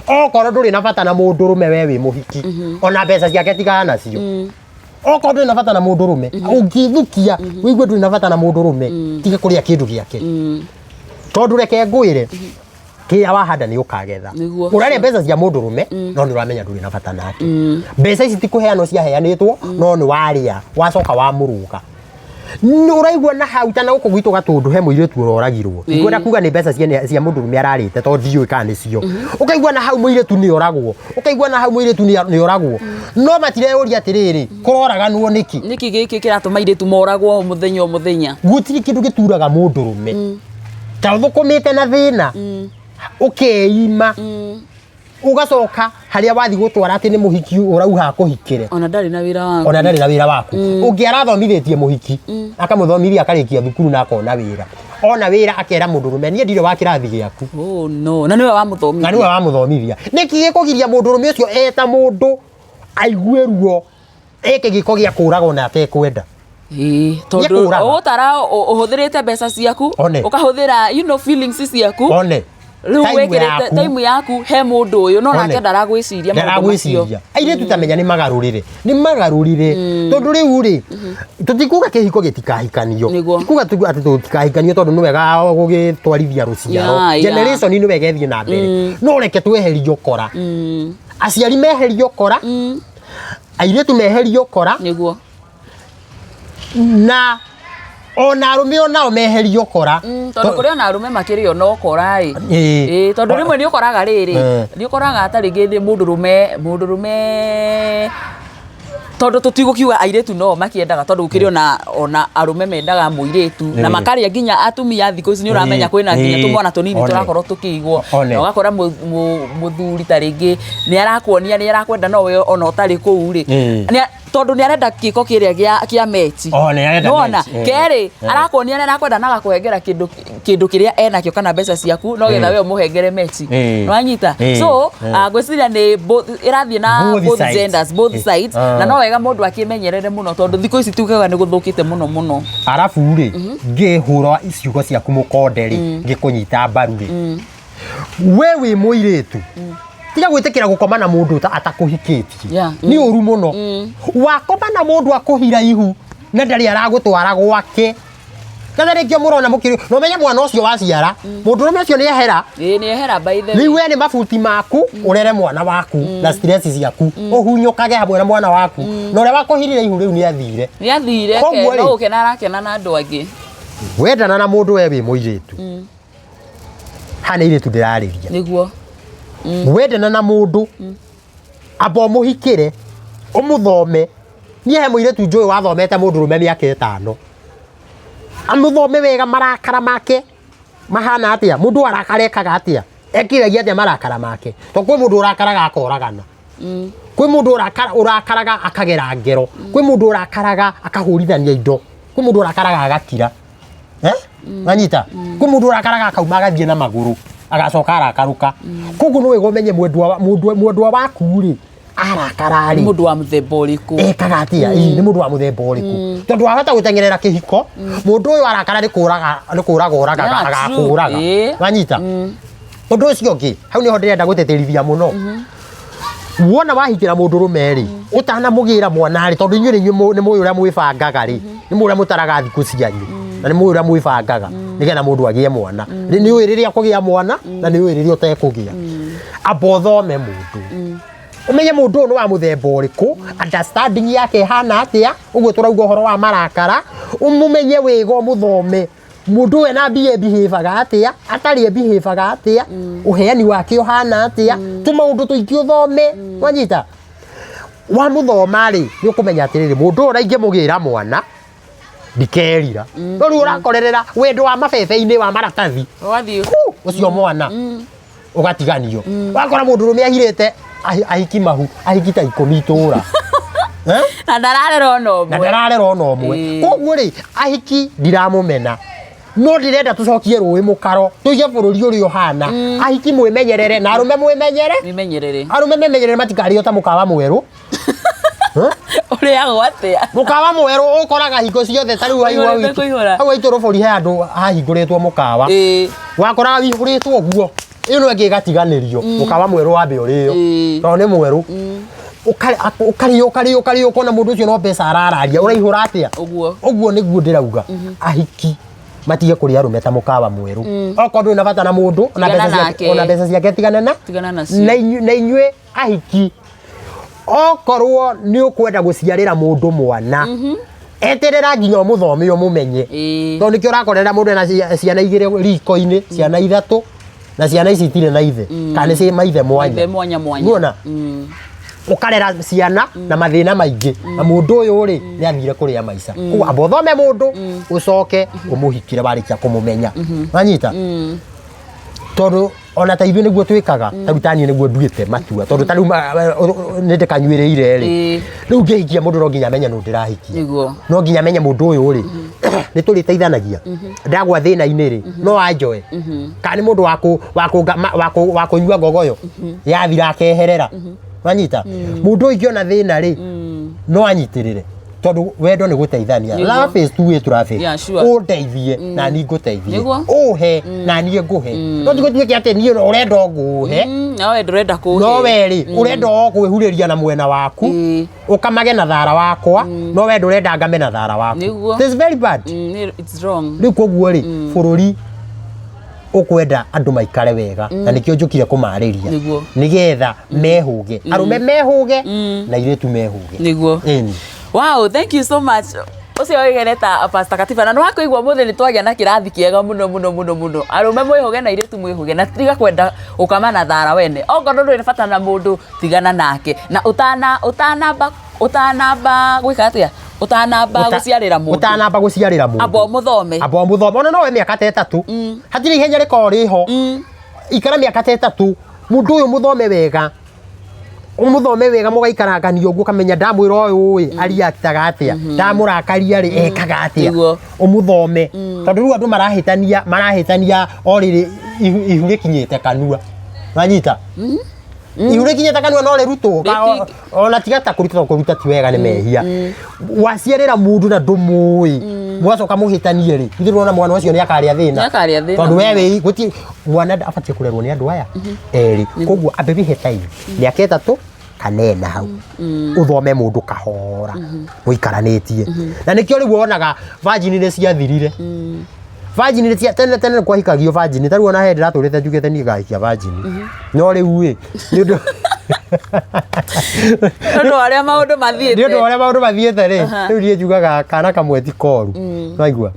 okorwo nduri na bata na mundu rume we wi muhiki ona mbeca ciake tigana nacio Oko nduri na bata na mundu rume ungithukia wigue nduri na bata na mundu rume tiga kuria kindu giake tondu reke ngwire kia wahanda ni ukagetha urare mbeca cia mundu rume no ni uramenya nduri na bata nake mbeca ici tikuheanwo cia heanitwo no ni waria wacoka wa muruga uraigua na hau tana guko gwitu gatundu he muiretu uroragirwo ngwenda kuga ni mbeca cia mundu rume ararite to thiyo kana nicio ukaigua na hau muiretu ni oragwo ukaigua na hau muiretu ni oragwo no matireũria atiriri kuroraganwo niki giki kiratuma iretu moragwo muthenya gutiri kindu gituraga mundu rume ta thukumite na thina ukeima ugacoka haria wathi gutwara ati ni muhiki urauha kuhikire ona ndari na wira waku ungiarathomithitie muhiki akamuthomithia akarikia thukuru na akona wira ona wira akera mundu rume nie ndire wa kirathi giaku no na niwe wamuthomithia niki gikugiria mundu rume ucio eta mundu aigue ruo eke giko gia kurago na atekwenda tondu utara uhuthirite mbeca ciaku ukahuthira feelings ciaku riu wekirite time yaku he mundu uyu no nake ndaragwiciria aire tutamenya ni magarurire tondu riu ri tutikuga kihiko gitikahikanio kuga ati tutikahikanio tondu ni wega gugitwarithia ruciaro generation ni wega ethie na mbere no reke tweherio kora aciari meherio kora aire tu meherio kora niguo na ona arume onao meherio kora tondu kuri ona arume makirio no kora tondu rimwe ni ukoraga riri ni ukoraga atari ngithi mundu rume tondu tutigukiuga airetu no makiendaga tondu gukiri ona arume mendaga muiretu na makaria nginya atumia thiku ici ni uramenya kwina nginya tumwana tunini turakorwo tukigwo na ugakora muthuri taringi ni arakuonia ni arakwenda no we ona utari kuu ri tondu ni arenda giko kiria kia mechi nona keri arakuonia ni arakwenda na gakuhengera kindu kiria enakio kana mbeca ciaku no getha we umuhengere mechi nwanyita so gwiciria ni irathie na both genders both sides na no wega mundu akimenyerere muno tondu thiku ici tugaga ni guthukite muno arafu ri ngihura iciugo ciaku mukonderi ngikunyita mbaru ri we wi muiretu tiga gwitikira gukoma na mundu atakuhikitie ni uru muno wakoma na mundu akuhira ihu na ndari aragutwara gwake kana rikio murona mukirio no menya mwana ucio waciara mundu rume ucio ni ehera by the way ni we ni mabuti maku urere mwana waku na stress ciaku uhunyukage hamwe na mwana waku no re wakuhirire ihu riu ni athire ke no ukena arakena na andu angi wendana na mundu we wi muiretu hana iretu ndirariria niguo wendana na mundu abo muhikire umuthome nie he muiretu njui wathomete mundu rume miaka 5 amuthome wega marakara make mahana atia mundu arakarekaga atia ekiragia atia marakara make to kwi mundu urakaraga akoragana kwi mundu urakaraga akagera ngero kwi mundu urakaraga akahurithania indo kwi mundu urakaraga agakira anyita kwi mundu urakaraga akauma agathie na maguru agacoka arakaruka koguo no wega umenye mwendwa waku ri arakarari mundu wa muthemba uriku ekaga atia ni mundu wa muthemba uriku tondu wahota gutengerera kihiko mundu uyu arakara ni kuraga oraga agakuraga wanyita undu ucio ngi hau niho ndirenda guteterithia muno wona wahikira mundu rumeri utana mugira mwana ri tondu inyuĩ ni muyu uria mwibangaga ri ni muyu uria mutaraga thiku cianyu na ni muyu uria mwibangaga nigetha mundu agie mwana ni uyu riria kugia mwana na ni uyu riria utekugia abothome mundu umenye mundu no wa muthemba uriku understanding yake hana atia uguo turauga horo wa marakara umumenye wega umuthome mundu we na behave atia atari behave atia uheani wake uhana atia tumaundu tuingi uthome wanyita wa muthoma ri ni ukumenya atiriri mundu urainge mugira mwana ndikerira no ri urakorerera wendo wa mabebe-ini wa maratathi wathio ucio mwana ugatiganio wakora mundu rume ahirite ahiki mahu ahiki ta 10 itura na ndararera ono mwe koguo ri ahiki ndiramumena no ndirenda tucokie ruwi mukaro tuige bururi uri uhana ahiki mwimenyerere na arume mwimenyerere arume memenyerere matikario ta mukawa mweru uri ago atia mukawa mweru ukoraga hingo ciothe tari hau ituru buri he andu ahinguritwo mukawa wakoraga wihuritwo guo ino ngi gatiganirio mukawa mweru wambe urio to ni mweru ukari ukona mundu ucio no mbeca arararia uraihura atia uguo niguo ndirauga ahiki matige kuri arume ta mukawa mweru okorwo na bata na mundu ona mbeca ciake tigana na inyue ahiki okorwo ni ukwenda guciarira mundu mwana eterera nginya umuthome umumenye tondu nikio urakorera mundu na ciana igire riko-ini ciana ithatu na ciana ici itire na ithe kana ci maithe mwanya nguona ukarera ciana na mathina maingi na mundu uyu ri ni athire kuria maica ku amba uthome mundu ucoke umuhikire barikia kumumenya wanyita tondu ona ta ithuĩ nĩguo twĩkaga tarutani nĩguo nduĩte matua tondu tariu nĩndĩ kanyuĩrĩire rĩ rĩu ngĩhikia mũndũ no nginya menye nũ ndĩrahikia no nginya menye mũndũ ũyũ rĩ nĩ tũrĩteithanagia ndagwa thĩna-inĩ rĩ no anjoe kana nĩ mũndũ wa kũnyua ngogoyo yathira akeherera wanyita mũndũ ũyũ ingĩona thĩna rĩ no anyitĩrĩre tondu wendo ni guteithania love is two way traffic undeithie na ni nguteithie uhe na ni nguhe no tigutwike ati ni urenda nguhe nawe ndurenda kuhe no weri urenda kwihuriria na mwena waku ukamage na thara wakwa no we ndurenda ngame na thara waku this is very bad it's wrong ni koguo ri bururi ukwenda andu maikare wega na nikio njukire kumariria nigetha mehuge arume mehuge na iretu mehuge niguo wow, thank you so much. Ucio oigereta Pastor Katiba na no hakuigwa muthe ni twagia na kirathi kiega muno. Arume mwihuge na iretu mwihuge na tiga kwenda ukama na thara wene. Okorwo nduri bata na mundu tigana nake. Na utanamba gwika atia? Utanamba guciarira mundu. Utanamba guciarira mundu. Abo muthome. Ona no we miaka 3. Hatiri ihenya riko riho. Ikara miaka 3. Mundu uyu muthome wega. Umuthome wega mugaikarangania uguo kamenya ndamwira uyu ariakitaga atia ndamurakaria ri ekaga atia umuthome tondu riu andu marahitania oriri ihuri kinyite kanua wanyita ihuri kinyite kanua no rutwo ona tigata kuruta ti wega ni mehia waciarira mundu na ndumui mwacoka muhitanie ri ndirona mwana ucio ni akaria thina tondu wewe guti mwana abatie kurerwo ni andu aya eri koguo abebi time miaka 3 kanena hau uthome mundu kahora muikaranitie na nikio riu wonaga virgin ni ciathirire virgin ni tene kwa hikagio virgin tari wona he ndiraturite njugite ni gahikia virgin no riu ni undu aria maundu mathiete ri riu rie njugaga kana kamwe ti koru naigua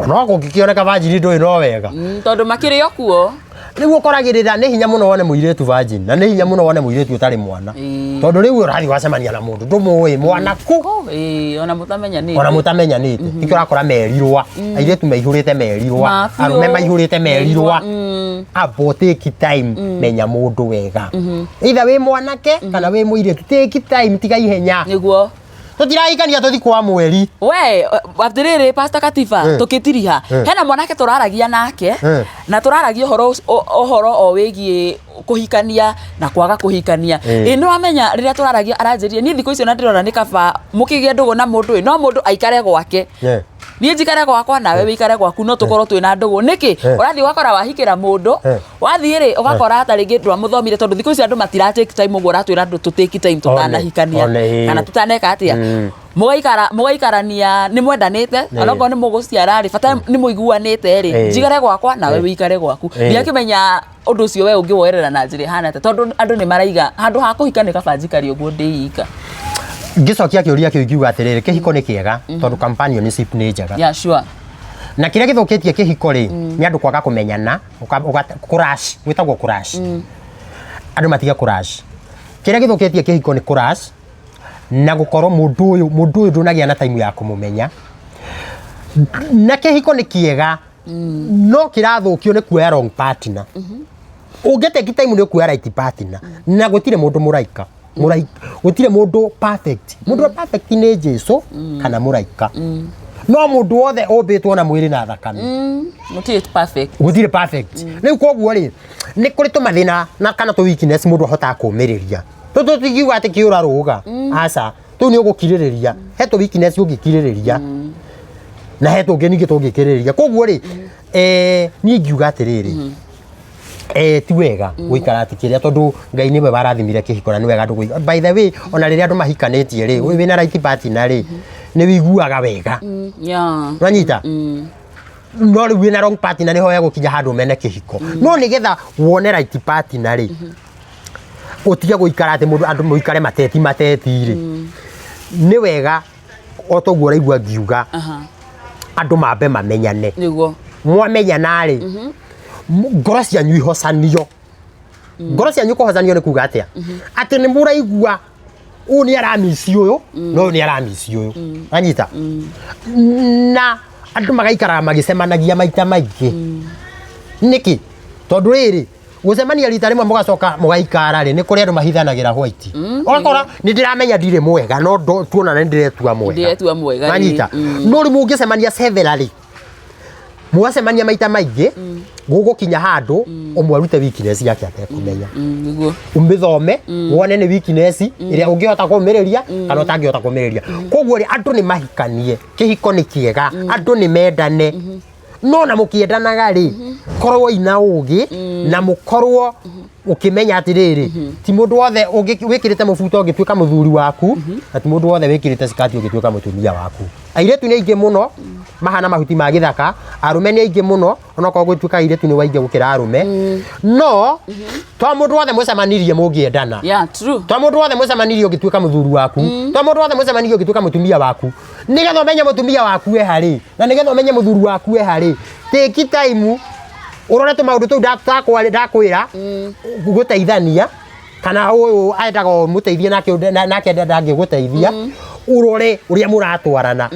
no kungikioneka virgin ndui no wega tondu makiri okuo riu ukoragirira ni hinya muno wone muiretu virgin na ni hinya muno wone muiretu utari mwana tondu riu urathi wacemania na mundu ndumui mwana ku ona mutamenyanite ikio rakora merirwa airetu meihurite merirwa arume maihurite merirwa abo take time menya mundu wega either we mwanake kana we muiretu take time tiga ihenya niguo tutiraikania tuthi kwa mweri we atiriri Pastor Katiba tukitiriha hena mwanake turaragia nake na turaragia ohoro o wigie kuhikania na kwaga kuhikania no amenya riria turaragia aranjirie ni thiko icio na ndirona ni kaba mukigie ndugu na mundu no mundu aikare gwake ni njikare gwakwa nawe wikare gwaku no tukorwo twina ndugu niki urathi wakora wahikira mundu wathire ugakora ata ringi ndwa muthomire tondu thiko icio andu matira take time uguo ratwira andu tu take time tutanahikania kana tutaneka atia mugaikarania ni mwendanite alongo ni muguciara ri bata ni muiguanite ri njigare gwakwa nawe wikare gwaku ndiakimenya undu ucio we ungiwoerera na njiri hana tondu andu ni maraiga handu ha kuhikania kabanjikari uguo ndiika ngicokia kiuria kiu ngiuga atiriri kihiko ni kiega tondu companionship ni njega yeah sure na kiria githukitie kihiko ri ni andu kwaga kumenyana crash witagwo crash andu matiga crash kiria githukitie kihiko ni crash na gukorwo mundu uyu ndunagia na time ya kumumenya na kihiko ni kiega no kirathukio ni kuoya wrong partner ungeteki time ni kuoya right partner na gutire mundu muraika gutire mundu perfect mundu perfect ni Jesu kana muraika no mundu wothe umbitwo na mwiri na thakame gutire perfect riu koguo ri ni kuri tumathina na kana tu weakness mundu ahota kumiriria tutigiwa ati kiura ruga aca tu ni ugukiririria he tu weakness ugikiririria na he tu ngi ningi tungikiririria koguo ri ni ngiuga atiriri ti wega guikara atikiria tondu Ngai niwe warathimire kihiko na ni wega ndu. By the way ona riria andu mahikanetie ri wina right partner ri ni wiguaga wega uranyita no ri wina wrong partner ni hoya gukinya handu mene kihiko no ni getha wone right partner ri utige guikara ati mundu andu muikare mateti ri ni wega otoguo raigua ngiuga andu mambe mamenyane niguo mwamenyana ri ngoro cianyu ihocanio ngoro cianyu kuhocanio ni kuga atia ati ni muraigua u ni aramisi uyu no ni aramisi uyu anyita na andu magaikara magicemanagia maita maingi niki tondu riri gucemania rita rimwe mugacoka mugaikara ri ni kuri andu mahithanagira white ogakora ni ndiramenya ndire mwega no tuonana ndiretua mwega anyita no ri mungicemania severally muacemania maita maingi gugukinya handu umwe arute weakness yake atekumenya niguo umithome wone ni weakness iria ungihota kumiriria kana utangihota kumiriria koguo ri andu ni mahikanie kihiko ni kiega andu ni mendane no na mukiendanaga ri korwo ina ugi na mukorwo ukimenya atiriri ti mundu wothe wikirite mubuto ungituika muthuri waku na ti mundu wothe wikirite skati ungituika mutumia waku airetu ni aingi muno mahana mahuti ma githaka arume ni aingi muno ona ko gutuika airetu ni waingi gukira arume no to mundu wothe mucemanirie mungiendana to mundu wothe mucemanirie ungituika muthuri waku to mundu wothe mucemanirie ungituika mutumia waku nigetha umenye mutumia waku e hari na nigetha umenye muthuri waku e hari take time urore tu maundu tu ndakwira guteithania kana uyu aendaga muteithie nake ndangi guteithia urore uria muratwarana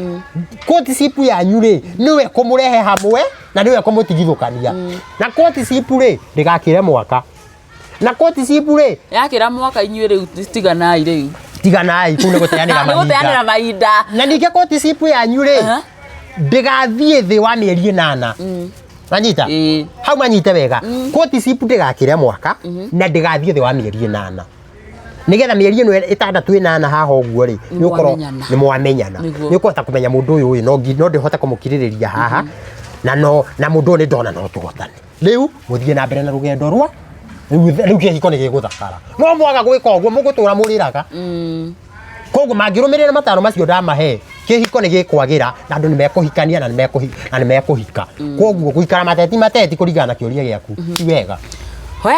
courtship yanyu ri niwe kumurehe hamwe na niwe kumutigithukania na courtship ri ndigakire mwaka na courtship ri yakira mwaka inyuĩ riu tiganai kune guteanira mahinda na ningĩ courtship yanyu ri ndigathie thi wa mieri 8 Manyita hau manyite wega courtship ndigakire mwaka na ndigathie thi wa mieri 8 nigetha mieri ino 6 haha uguo ri ni ukoro ni mwamenyana ni ukuhota kumenya mundu uyu no ndihota kumukiririria haha na mundu ni ndona no tuhotane riu muthie na mbere na rugendo rwa riu kihiko ni giguthakara no mwaga gwika uguo mugutura muriraga koguo mangirumirira mataro macio ndamahe kihiko ni gikwagira na andu ni mekuhikania na ni mekuhika koguo guikara mateti kuringana na kiuria giaku ti wega we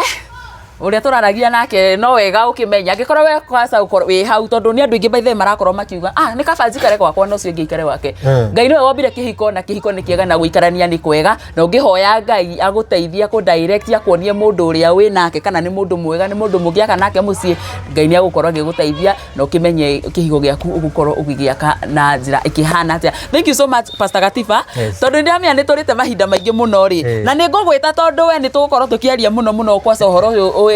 uria turaragia nake no wega ukimenya ngikorwo we kwasa ukorwo wi hau tondu ni andu ingi baithe marakorwo makiuga ni kabanji kare gwakwa no cio ngiikare wake Ngai niwe wombire kihiko na kihiko ni kiega na guikarania ni kwega na ungihoya Ngai aguteithia ku direct akuonie mundu uria wi nake kana ni mundu mwega ni mundu mungiaka nake mucii Ngai ni agukorwo agiguteithia na ukimenye kihiko giaku ugukorwo ugigiaka na njira ikihana atia. Thank you so much Pastor Gatiba tondu ndiamenya ni turite mahinda maingi muno ri na ni ngugwita tondu we ni tugukorwo tukiaria muno kwa sohoro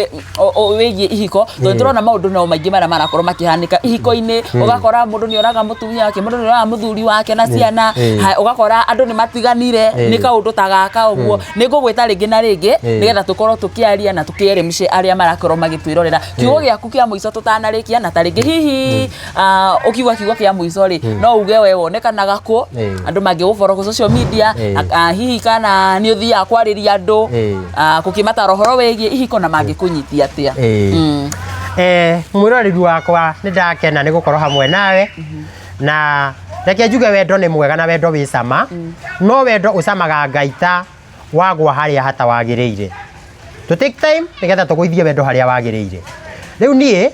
wigie ihiko tondu turona maundu no maingi mara marakorwo makihanika ihiko-ini ugakora mundu ni oraga mutumia wake mundu ni oraga muthuri wake na ciana ugakora andu ni matiganire ni kaundu tagaka uguo ni ngugwita ringi na ringi nigetha tukorwo tukiaria na tukieremishe aria marakorwo magitwirorera kiugo giaku kia muico tutanarikia na taringi hihi ukiuga kiugo kia muico ri no uge we wonekanaga ku andu mangiguforo social media hihi kana ni uthia kwariria andu gukimata rohoro wigie ihiko na mangikunyitia atia mwiroreri wakwa ni ndakena ni gukorwo hamwe nawe na reke njuge wendo ni mwega na wendo wi cama no wendo ucamaga ngaita wagwa haria hata wagiriire to take time nigetha tuguithie wendo haria wagiriire riu nie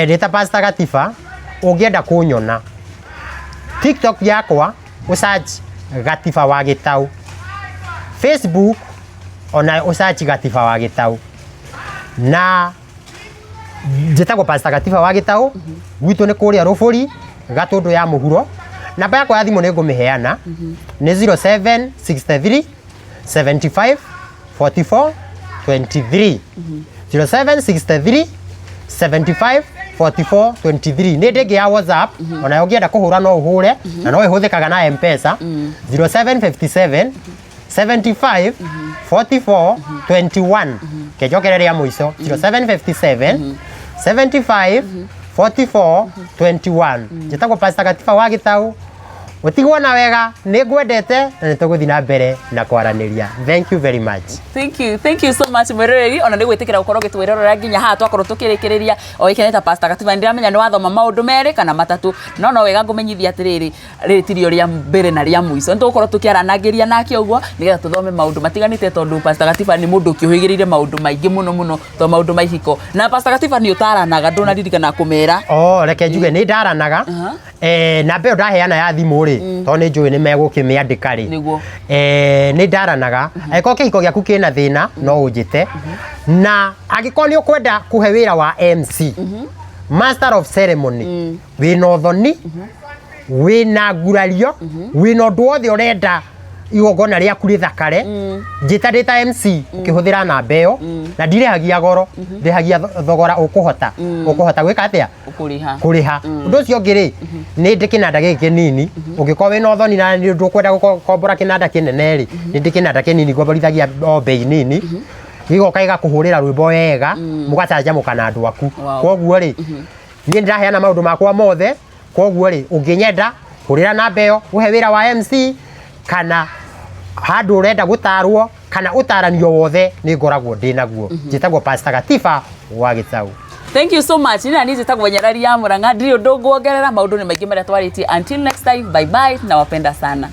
ndita Pastor Gatiba ungienda kunyona TikTok yakwa usearch Gatiba wa Gitau Facebook ona usearch Gatiba wa Gitau na njitagwo Pastor Gatiba wa Gitau gwitu ni kuria Ruburi Gatundu ya Muhuro namba yakwa ya thimu ni ngumiheana ni 0763 75 44 23 0763 75 44 23 ni ndingi ya WhatsApp ona ungienda kuhura no uhure na no ihuthikaga na M-Pesa 0757 75 44 21 kejokereria muico 0757 75 44 21 njitagwo Pastor Gatiba wa Gitau utigwo na wega nĩ ngwendete na nĩ tũgũthiĩ na mbere na kwaranĩria. Thank you very much. Thank you so much mwĩroreri, ona nĩ gwĩtĩkĩra gũkorwo gĩtwĩrorera nginya haha twakorwo tukĩrĩkĩrĩria o ikene ta Pastor Gatiba. Ndiramenya nĩ wathoma maũndũ merĩ kana matatũ, no wega ngũmenyithia atĩrĩrĩ, rĩrĩ tirio rĩa mbere na rĩa mũico. Nĩ tũgũkorwo tũkĩaranagĩria nake ũguo nĩgetha tũthome maũndũ matiganĩte, tondũ Pastor Gatiba nĩ mũndũ ũkĩũhĩgĩrĩire maũndũ maingĩ mũno to maũndũ ma ihiko. Na Pastor Gatiba nĩ ũtaranaga, ndũnaririkana kũmera. Reke njuge nĩ ndaranaga. Namba ĩyo ndaheana ya thimũ rĩ, to nĩ njũĩ nĩ megũkĩmĩandĩka rĩ. Nĩguo. Nĩ ndaranaga. Angĩkorwo kĩhiko gĩaku kĩna thĩna no ũnjĩte. Na angĩkorwo nĩ ũkwenda kũhe wĩra wa MC, Master of Ceremony, wĩna ũthoni, wĩna ngurario, wĩna ũndũ wothe ũrenda igongona rĩaku rĩthakare, njĩta ndĩ ta MC ũkĩhũthĩra namba ĩyo, na ndirĩhagia goro, ndĩhagia thogora ũkũhota gwĩka atĩa? Kũrĩha. Ũndũ ũcio ũngĩ rĩ, nĩ ndĩ kĩnanda gĩkĩ kĩnini, ũngĩkorwo wĩna ũthoni na ndũkwenda gũkombora kĩnanda kĩnene rĩ, nĩ ndĩ kĩnanda kĩnini ngomborithagia o mbei nini, gĩgoka gĩgakũhũrĩra rwĩmbo wega, mũgacanjamũka na andũ aku. Koguo rĩ, niĩ ndĩraheana maũndũ makwa mothe, koguo rĩ, ũngĩnyenda hũrĩra namba ĩyo ũhe wĩra wa MC, kana handũ ũrenda gũtarwo kana ũtaranio wothe nĩ ngoragwo ndĩ naguo. Njĩtagwo Pastor Gatiba wa Gĩtaũ. Thank you so much. Nina niĩ njĩtagwo Nyarari ya Mũrang'a. Ndirĩ ũndũ ngwongerera, maũndũ nĩ maingĩ marĩa twarĩtie. Until next time, bye bye, nawapenda sana.